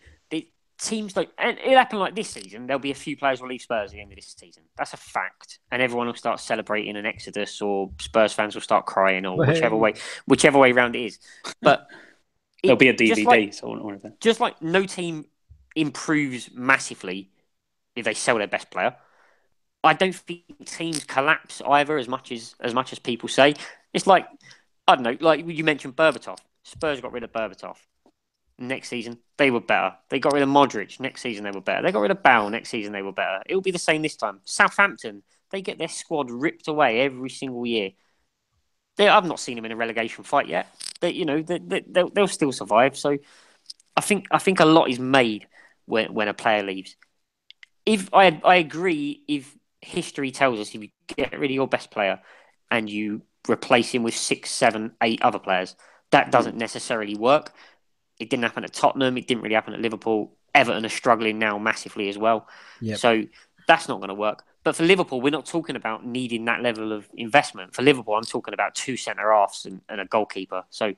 teams like, and it'll happen like this season. There'll be a few players will leave Spurs at the end of this season. That's a fact, and everyone will start celebrating an exodus, or Spurs fans will start crying, or whichever way round it is. But there'll be a DVD. Just like no team improves massively if they sell their best player, I don't think teams collapse either as much as people say. It's like, I don't know, like you mentioned Berbatov. Spurs got rid of Berbatov. Next season, they were better. They got rid of Modric. Next season, they were better. They got rid of Bale. Next season, they were better. It will be the same this time. Southampton, they get their squad ripped away every single year. I've not seen them in a relegation fight yet. They'll still survive. So I think a lot is made when a player leaves. If I agree, if history tells us if you get rid of your best player and you replace him with 6, 7, 8 other players, that doesn't necessarily work. It didn't happen at Tottenham. It didn't really happen at Liverpool. Everton are struggling now massively as well. Yep. So that's not going to work. But for Liverpool, we're not talking about needing that level of investment. For Liverpool, I'm talking about 2 centre-halves and a goalkeeper. So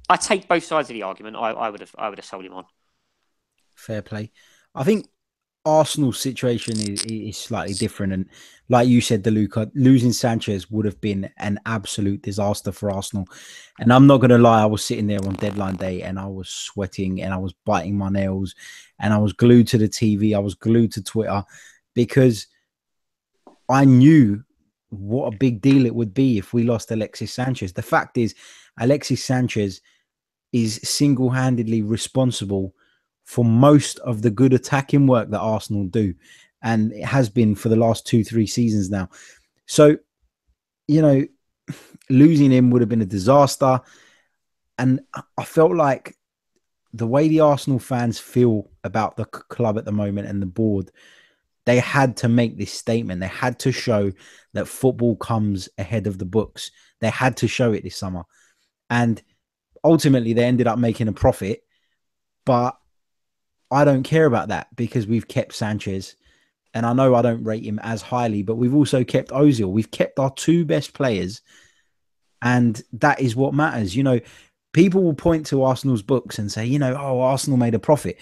I take both sides of the argument. I would have sold him on. Fair play. I think Arsenal's situation is slightly different. And like you said, DeLuca, losing Sanchez would have been an absolute disaster for Arsenal. And I'm not going to lie, I was sitting there on deadline day and I was sweating and I was biting my nails and I was glued to the TV. I was glued to Twitter because I knew what a big deal it would be if we lost Alexis Sanchez. The fact is, Alexis Sanchez is single-handedly responsible for most of the good attacking work that Arsenal do. And it has been for the last 2-3 seasons now. So, losing him would have been a disaster. And I felt like the way the Arsenal fans feel about the club at the moment and the board, they had to make this statement. They had to show that football comes ahead of the books. They had to show it this summer. And ultimately, they ended up making a profit. But I don't care about that because we've kept Sanchez. And I know I don't rate him as highly, but we've also kept Ozil. We've kept our 2 best players. And that is what matters. People will point to Arsenal's books and say, Arsenal made a profit.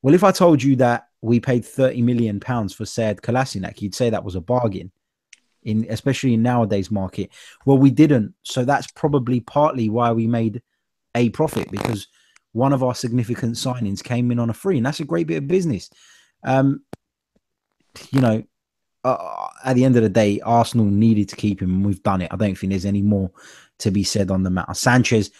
Well, if I told you that we paid £30 million for Sead Kolasinac, you'd say that was a bargain, especially in nowadays market. Well, we didn't. So that's probably partly why we made a profit, because one of our significant signings came in on a free, and that's a great bit of business. At the end of the day, Arsenal needed to keep him, and we've done it. I don't think there's any more to be said on the matter. Sanchez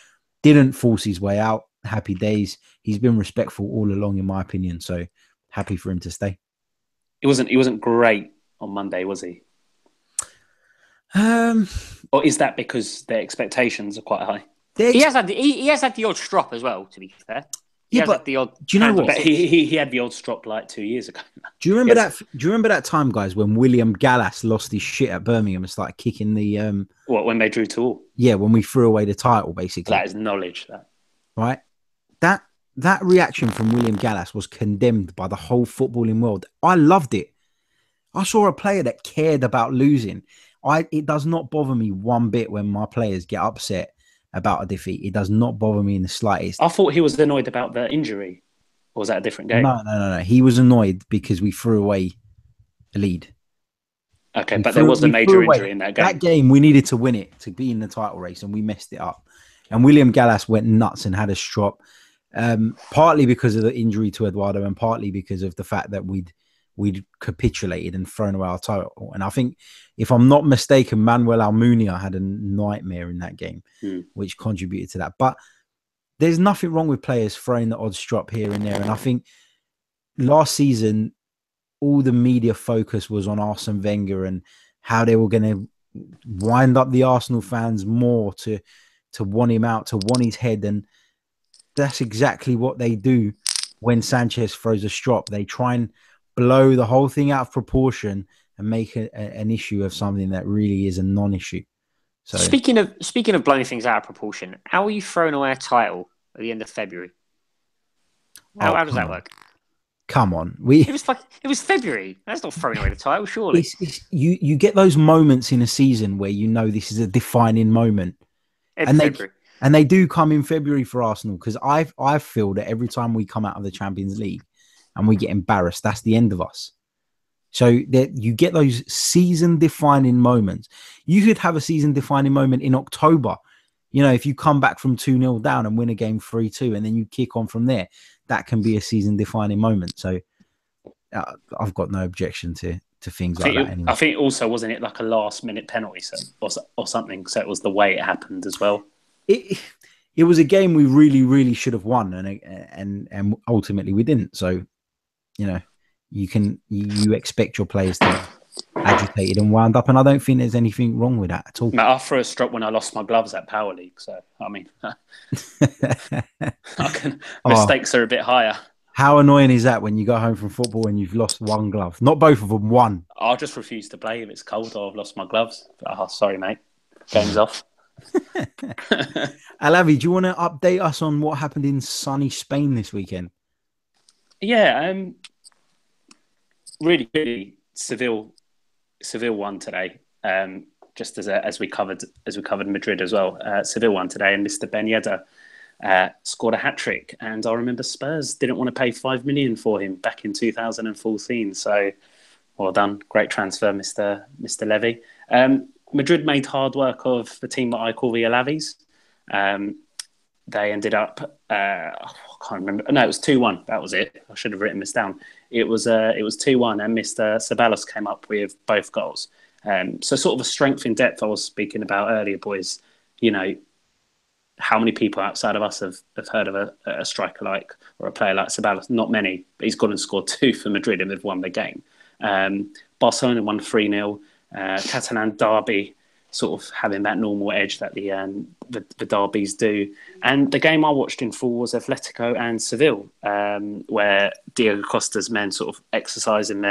didn't force his way out. Happy days. He's been respectful all along, in my opinion. So happy for him to stay. He wasn't great on Monday, was he? Or is that because their expectations are quite high? He has had the odd strop as well, to be fair. He has had the odd. Do you know what? But he had the odd strop like 2 years ago. Do you remember that? Do you remember that time, guys, when William Gallas lost his shit at Birmingham and started kicking the when they drew 2-2? Yeah, when we threw away the title, basically. That is knowledge, that. Right? That reaction from William Gallas was condemned by the whole footballing world. I loved it. I saw a player that cared about losing. It does not bother me one bit when my players get upset about a defeat. It does not bother me in the slightest. I thought he was annoyed about the injury. Or was that a different game? No. He was annoyed because we threw away a lead. Okay, but there was a major injury in that game. That game, we needed to win it to be in the title race, and we messed it up. And William Gallas went nuts and had a strop, partly because of the injury to Eduardo and partly because of the fact that we'd capitulated and thrown away our title. And I think, if I'm not mistaken, Manuel Almunia had a nightmare in that game, which contributed to that. But there's nothing wrong with players throwing the odd strop here and there. And I think last season, all the media focus was on Arsene Wenger and how they were going to wind up the Arsenal fans more to want him out, to want his head. And that's exactly what they do when Sanchez throws a strop. They try and blow the whole thing out of proportion and make an issue of something that really is a non-issue. So, speaking of blowing things out of proportion, how are you throwing away a title at the end of February? How does that work? Come on, it was February. That's not throwing away the title, surely. You get those moments in a season where you know this is a defining moment, February. And they do come in February for Arsenal, because I feel that every time we come out of the Champions League and we get embarrassed, that's the end of us. So that you get those season-defining moments. You could have a season-defining moment in October. You know, if you come back from 2-0 down and win a game 3-2, and then you kick on from there, that can be a season-defining moment. So I've got no objection to things like that anyway. I think also, wasn't it like a last-minute penalty or something? So it was the way it happened as well. It was a game we really, really should have won, and ultimately we didn't. So, you know, you expect your players to agitated and wound up, and I don't think there's anything wrong with that at all. Mate, I threw a strop when I lost my gloves at Power League, so I mean, mistakes are a bit higher. How annoying is that when you go home from football and you've lost one glove? Not both of them, one. I'll just refuse to play if it's cold or I've lost my gloves. Oh, sorry, mate. Game's off. Alavi, do you want to update us on what happened in sunny Spain this weekend? Yeah, really, Seville won today. Just as we covered Madrid as well. Seville won today, and Mr. Ben Yedder scored a hat trick. And I remember Spurs didn't want to pay $5 million for him back in 2014. So well done, great transfer, Mr. Levy. Madrid made hard work of the team that I call the Alavis. They ended up, I can't remember. No, it was 2-1. That was it. I should have written this down. It was 2-1, and Mr. Ceballos came up with both goals. So sort of a strength in depth I was speaking about earlier, boys. You know, how many people outside of us have heard of a striker like, or a player like Ceballos? Not many, but he's gone and scored 2 for Madrid and they've won the game. Barcelona won 3-0. Catalan derby, sort of having that normal edge that the derbies do. And the game I watched in full was Atletico and Seville, where Diego Costa's men sort of exercising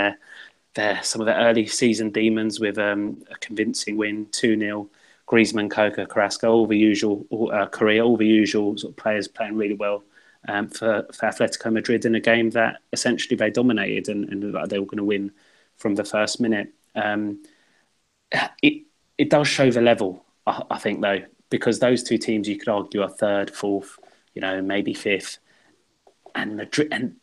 some of their early season demons with a convincing win, 2-0. Griezmann, Coca, Carrasco, all the usual, Correa, all the usual sort of players playing really well for Atletico Madrid in a game that essentially they dominated and they were going to win from the first minute. It does show the level, I think, though, because those two teams you could argue are third, fourth, maybe fifth, and Madrid, and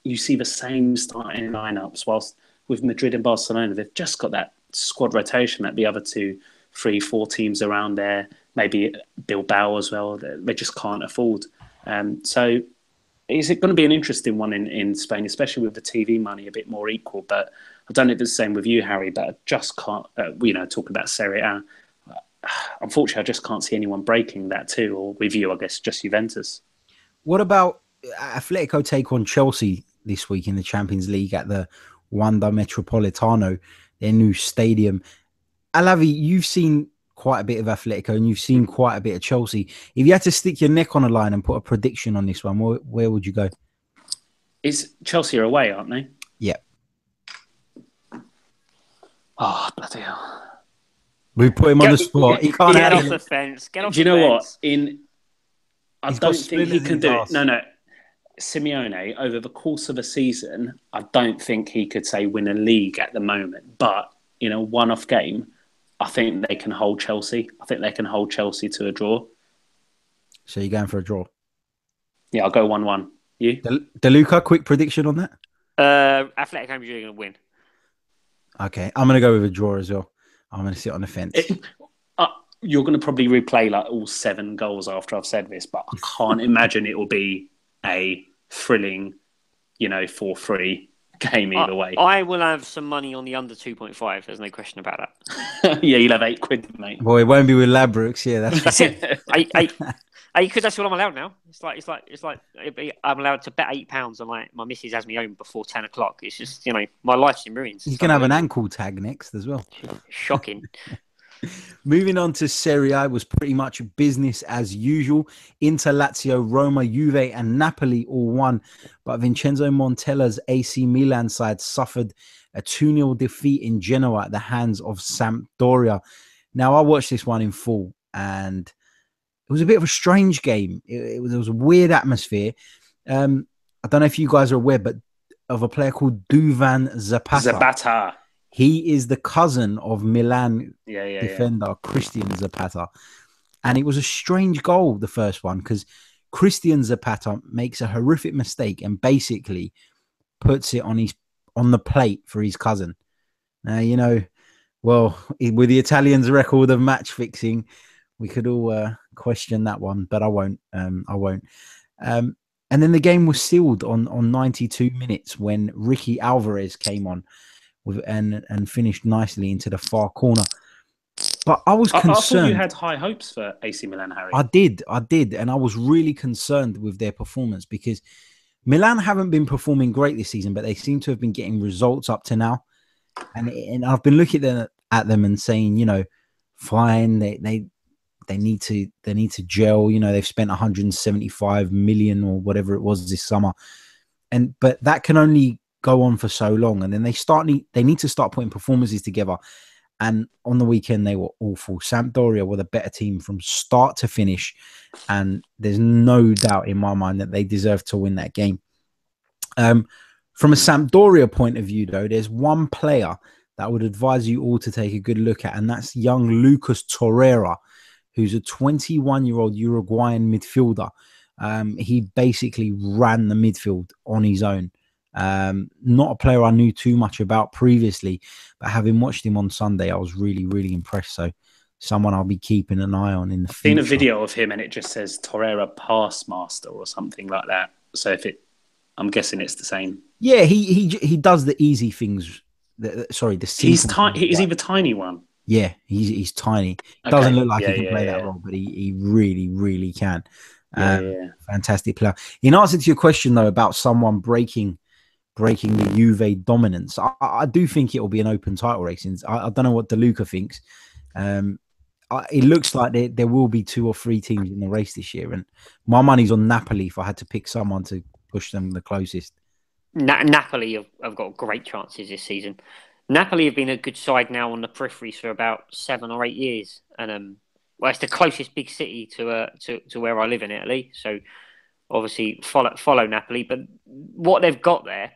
you see the same starting lineups. Whilst with Madrid and Barcelona, they've just got that squad rotation that the other 2, 3, 4 teams around there, maybe Bilbao as well, they just can't afford. So is it going to be an interesting one in Spain, especially with the TV money a bit more equal? But I don't know if it's the same with you, Harry, but I just can't, talk about Serie A. Unfortunately, I just can't see anyone breaking that too, or with you, I guess, just Juventus. What about Atletico take on Chelsea this week in the Champions League at the Wanda Metropolitano, their new stadium? Alavi, you've seen quite a bit of Atletico and you've seen quite a bit of Chelsea. If you had to stick your neck on a line and put a prediction on this one, where would you go? It's Chelsea are away, aren't they? Yeah. Oh, bloody hell. We put him on the spot. He can't get off the fence. Get off Do you know what? I He's don't think he can do it. No. Simeone, over the course of a season, I don't think he could say win a league at the moment. But in a one-off game, I think they can hold Chelsea. I think they can hold Chelsea to a draw. So you're going for a draw? Yeah, I'll go 1-1. You? DeLuca, quick prediction on that? Athletic Madrid are going to win. Okay, I'm going to go with a draw as well. I'm going to sit on the fence. You're going to probably replay like all 7 goals after I've said this, but I can't imagine it will be a thrilling, 4-3 game either way. I will have some money on the under 2.5. There's no question about that. Yeah, you'll have £8, mate. Boy, it won't be with Labrooks. Yeah, that's it. Because that's what I'm allowed now. It's like I'm allowed to bet £8 on my missus has me home before 10 o'clock. It's just my life's in ruins. He's gonna have an ankle tag next as well. Shocking. Moving on to Serie A, was pretty much business as usual. Inter, Lazio, Roma, Juve and Napoli all won, but Vincenzo Montella's AC Milan side suffered a 2-0 defeat in Genoa at the hands of Sampdoria. Now, I watched this one in full and it was a bit of a strange game. There was a weird atmosphere. I don't know if you guys are aware, but of a player called Duvan Zapata. He is the cousin of Milan defender Christian Zapata. And it was a strange goal, the first one, because Christian Zapata makes a horrific mistake and basically puts it on the plate for his cousin. Now, well, with the Italians' record of match fixing, we could all question that one, but I won't. I won't. And then the game was sealed on 92 minutes when Ricky Alvarez came on and finished nicely into the far corner. But I was concerned. I thought you had high hopes for AC Milan, Harry. I did. And I was really concerned with their performance because Milan haven't been performing great this season, but they seem to have been getting results up to now. And I've been looking at them and saying, fine, they need to gel. They've spent 175 million or whatever it was this summer, but that can only go on for so long. And then they need to start putting performances together. And on the weekend, they were awful. Sampdoria were the better team from start to finish. And there's no doubt in my mind that they deserve to win that game. From a Sampdoria point of view, though, there's one player that I would advise you all to take a good look at, and that's young Lucas Torreira, who's a 21-year-old Uruguayan midfielder. He basically ran the midfield on his own. Not a player I knew too much about previously, but having watched him on Sunday, I was really, really impressed. So someone I'll be keeping an eye on in the future. I've seen a video of him and it just says Torreira Pass Master or something like that. So I'm guessing it's the same. Yeah, he does the easy things. The simple. He's tiny. He's either tiny one. Yeah, he's tiny. Okay. Doesn't look like he can play that role, but he really, really can. Fantastic player. In answer to your question though about someone breaking the Juve dominance, I do think it will be an open title race. I don't know what De Luca thinks. It looks like there will be 2 or 3 teams in the race this year, and my money's on Napoli if I had to pick someone to push them the closest. Napoli have got great chances this season. Napoli have been a good side now on the peripheries for about 7 or 8 years, and it's the closest big city to where I live in Italy. So obviously follow Napoli. But what they've got there,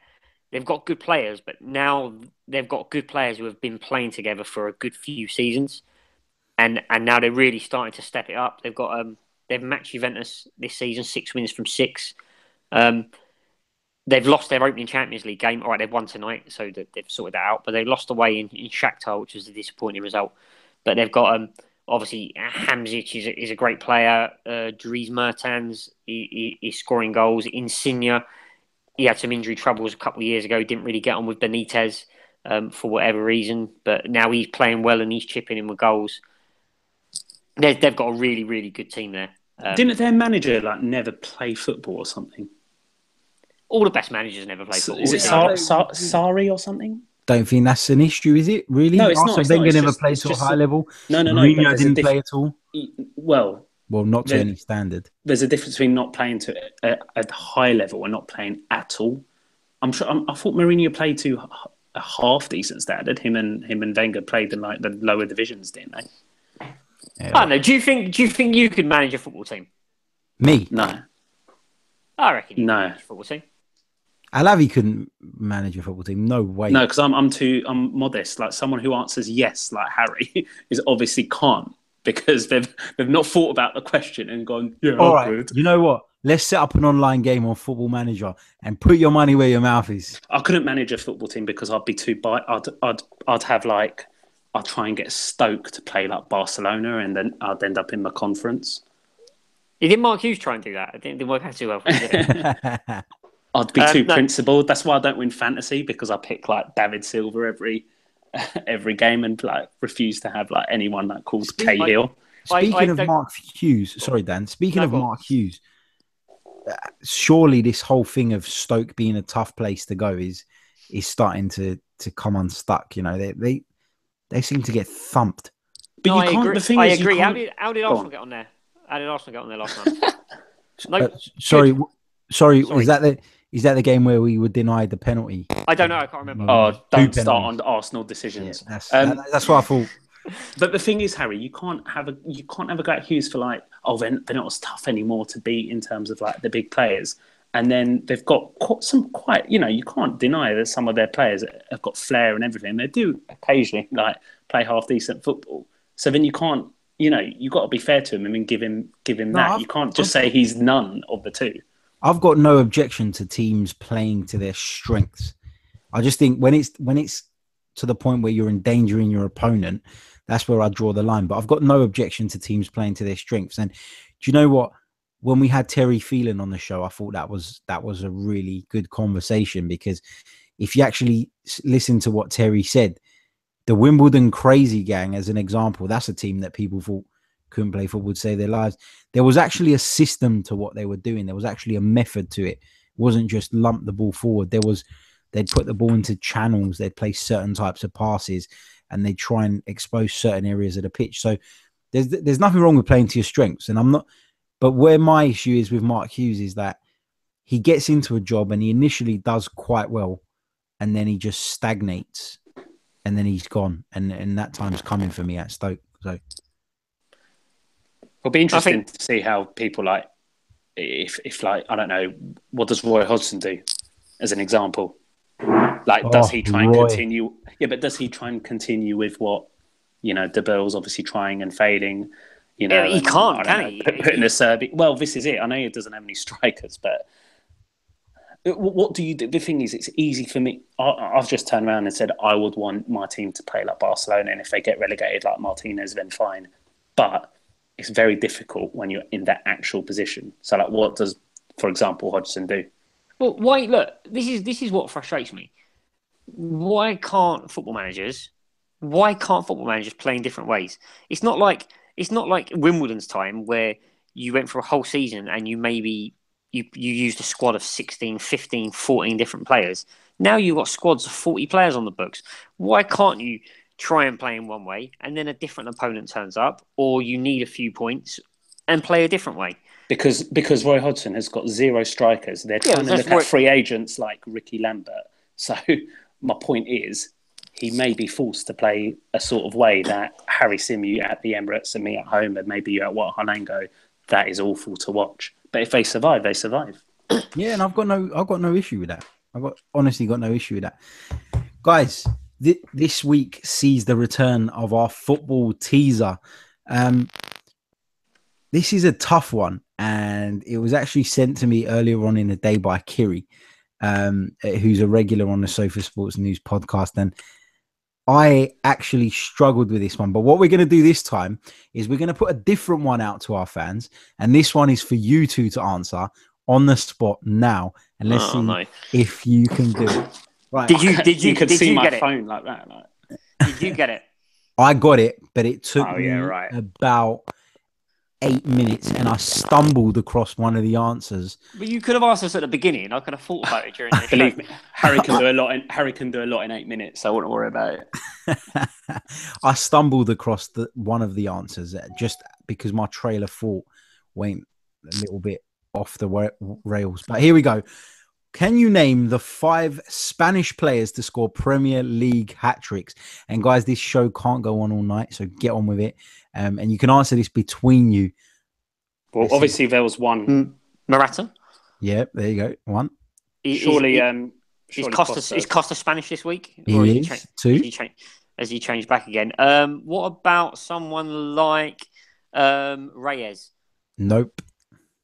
they've got good players, but now they've got good players who have been playing together for a good few seasons, and now they're really starting to step it up. They've matched Juventus this season, 6 wins from 6. They've lost their opening Champions League game. All right, they've won tonight, so they've sorted that out. But they lost away in Shakhtar, which was a disappointing result. But they've got obviously Hamzic is a great player. Dries Mertens is scoring goals. Insigne, he had some injury troubles a couple of years ago. Didn't really get on with Benitez for whatever reason. But now he's playing well and he's chipping in with goals. They've got a really, really good team there. Didn't their manager never play football or something? All the best managers never play football. Is it Sarri or something? Don't think that's an issue, is it? Really? No, it's not. Wenger never played to a high level. No. Mourinho didn't play at all. Well, not to any standard. There's a difference between not playing to a high level and not playing at all. I thought Mourinho played to a half decent standard. Him and Wenger played in the lower divisions, didn't they? Yeah. I don't know. Do you think you could manage a football team? Me? No. I reckon you could manage a football team. Alavi couldn't manage a football team. No way. No, because I'm modest. Like someone who answers yes, like Harry, is obviously can't because they've not thought about the question and gone, yeah, all right. Good. You know what? Let's set up an online game on Football Manager and put your money where your mouth is. I couldn't manage a football team because I'd be too I'd have I'd try and get Stoke to play like Barcelona, and then I'd end up in my conference. Did Mark Hughes try and do that? It didn't work out too well for him. I'd be too principled. That's why I don't win fantasy, because I pick David Silva every game and refuse to have anyone called Cahill. Speaking of Mark Hughes, sorry Dan. Speaking of Mark Hughes, surely this whole thing of Stoke being a tough place to go is starting to come unstuck. You know, they seem to get thumped. But you can't. The thing is, I agree. How did Arsenal get on there? How did Arsenal get on there last month? Sorry. Is that the game where we were denied the penalty? I don't know. I can't remember. Don't start on Arsenal decisions. Yeah, that's what I thought. But the thing is, Harry, you can't have a go at Hughes for they're not as tough anymore to beat in terms of the big players. And then they've got some quite, you can't deny that some of their players have got flair and everything. They do occasionally play half decent football. So then you can't you've got to be fair to him and give him No, that. You can't just say he's none of the two. I've got no objection to teams playing to their strengths. I just think when it's to the point where you're endangering your opponent, that's where I draw the line. But I've got no objection to teams playing to their strengths. And do you know what? When we had Terry Phelan on the show, I thought that was a really good conversation, because if you actually listen to what Terry said, the Wimbledon Crazy Gang, as an example, that's a team that people thought couldn't play football to save their lives. There was actually a system to what they were doing. There was actually a method to it. It wasn't just lump the ball forward. They'd put the ball into channels. They'd play certain types of passes, and they'd try and expose certain areas of the pitch. So there's nothing wrong with playing to your strengths. And I'm not, but where my issue is with Mark Hughes is that he gets into a job and he initially does quite well, and then he just stagnates, and then he's gone. And that time's coming for me at Stoke. So it'll be interesting to see how people like, if like, I don't know, what does Roy Hodgson do as an example? Like, does he try and continue? Yeah, but does he try and continue with what, De Boer's obviously trying and failing? He can't, can he? Putting a Serbian. Well, this is it. I know he doesn't have any strikers, but what do you do? The thing is, it's easy for me. I've just turned around and said I would want my team to play like Barcelona, and if they get relegated like Martinez, then fine. But it's very difficult when you're in that actual position. So, like, what does, for example, Hodgson do? Well, why? Look, this is what frustrates me. Why can't football managers play in different ways? It's not like Wimbledon's time where you went for a whole season and you used a squad of 16, 15, 14 different players. Now you've got squads of 40 players on the books. Why can't you try and play in one way and then a different opponent turns up, or you need a few points and play a different way? Because Roy Hodgson has got 0 strikers. They're trying to look at free agents like Ricky Lambert. So my point is, he may be forced to play a sort of way that Harry Simu at the Emirates and me at home, and maybe you at Wat Halango, that is awful to watch. But if they survive, they survive. Yeah, and I've got no issue with that. Honestly got no issue with that. Guys, this week sees the return of our football teaser. This is a tough one, and it was actually sent to me earlier on in the day by Kiri, who's a regular on the Sofa Sports News podcast. And I actually struggled with this one. But what we're going to do this time is we're going to put a different one out to our fans. And this one is for you two to answer on the spot now. And let's see if you can do it. Right. Did you see my phone like that? Did you get it? I got it, but it took me about 8 minutes, and I stumbled across one of the answers. But you could have asked us at the beginning. I could have thought about it during the show. Believe me, Harry can do a lot in 8 minutes, so I wouldn't worry about it. I stumbled across one of the answers just because my trail of thought went a little bit off the rails. But here we go. Can you name the 5 Spanish players to score Premier League hat-tricks? And guys, this show can't go on all night, so get on with it. And you can answer this between you. Well, obviously there was one. Morata? Yeah, there you go. One. Is Costa Spanish this week? He is. 2. Has he changed back again? What about someone like Reyes? Nope.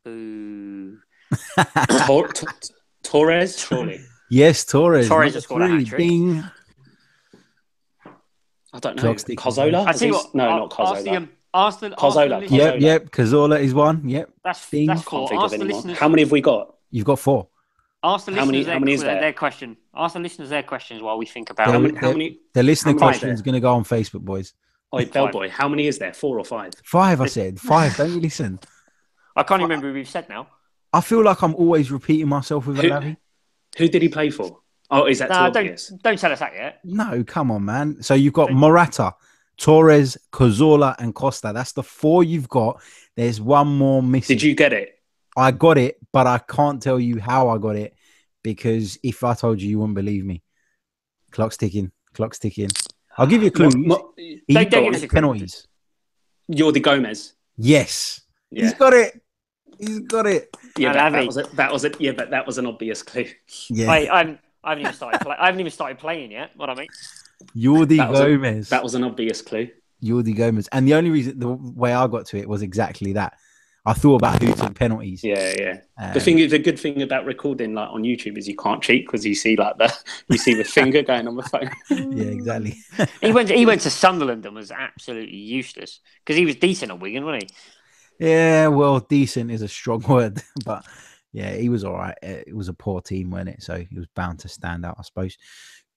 Ooh. Torres, surely. Yes, Torres. Torres has scored a hat-trick. Ding. I don't know. Cazorla? Not Cazorla. Cazorla. Yep. Cazorla is one. Yep. That's 4. How many have we got? You've got 4. Ask the listeners how many is there? their question. Ask the listeners their questions while we think about how many. The listener question is going to go on Facebook, boys. Oh, Bellboy, how many is there? 4 or 5? 5, I said. 5. Don't you listen? I can't remember who we've said now. I feel like I'm always repeating myself with Alavi. Who did he play for? Oh, is that too obvious? Don't tell us that yet. No, come on, man. So you've got Morata, Torres, Cazorla, and Costa. That's the 4 you've got. There's one more missing. Did you get it? I got it, but I can't tell you how I got it, because if I told you, you wouldn't believe me. Clock's ticking. I'll give you a clue. Don't give us a penalties. Jordi Gomez. Yes. Yeah. He's got it. Yeah, that was it. Yeah, but that was an obvious clue. Yeah. I haven't even started playing yet. What I mean? Jordi Gomez. That was an obvious clue. Jordi Gomez. And the only reason, the way I got to it was exactly that. I thought about who took penalties. Yeah. The good thing about recording like on YouTube is you can't cheat because you see the finger going on the phone. Yeah, exactly. He went to Sunderland and was absolutely useless because he was decent at Wigan, wasn't he? Yeah, well, decent is a strong word, but yeah, he was all right. It was a poor team, wasn't it? So he was bound to stand out, I suppose.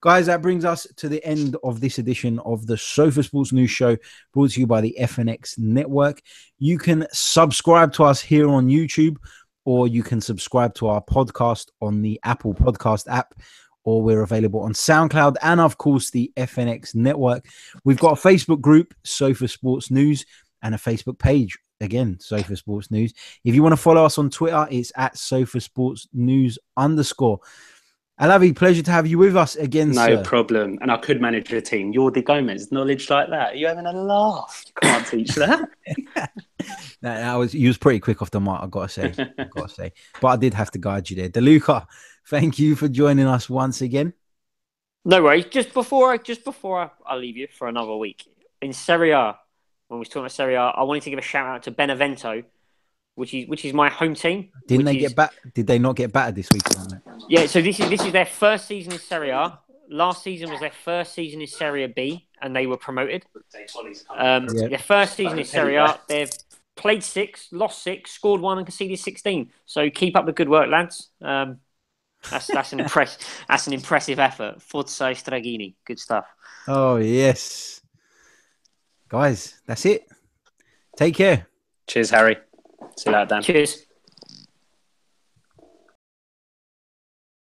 Guys, that brings us to the end of this edition of the Sofa Sports News Show, brought to you by the FNX Network. You can subscribe to us here on YouTube, or you can subscribe to our podcast on the Apple Podcast app, or we're available on SoundCloud and, of course, the FNX Network. We've got a Facebook group, Sofa Sports News, and a Facebook page, again, Sofa Sports News. If you want to follow us on Twitter, it's at Sofa Sports News _. Alavi, pleasure to have you with us again, no sir. problem. And I could manage a team. Jordi Gomez, knowledge like that. Are you having a laugh? You can't teach that. You was pretty quick off the mark, I've got to say. But I did have to guide you there. DeLuca, thank you for joining us once again. No worries. Just before I leave you for another week, in Serie A, when we were talking about Serie A, I wanted to give a shout out to Benevento, which is my home team. Did they not get battered this week? Yeah, so this is their first season in Serie A. Last season was their first season in Serie B, and they were promoted. Their first season in Serie A, they've played 6, lost 6, scored 1, and conceded 16. So keep up the good work, lads. That's an impressive effort. Forza Stragini, good stuff. Oh yes, guys, that's it. Take care. Cheers, Harry. See you later, Dan. Cheers.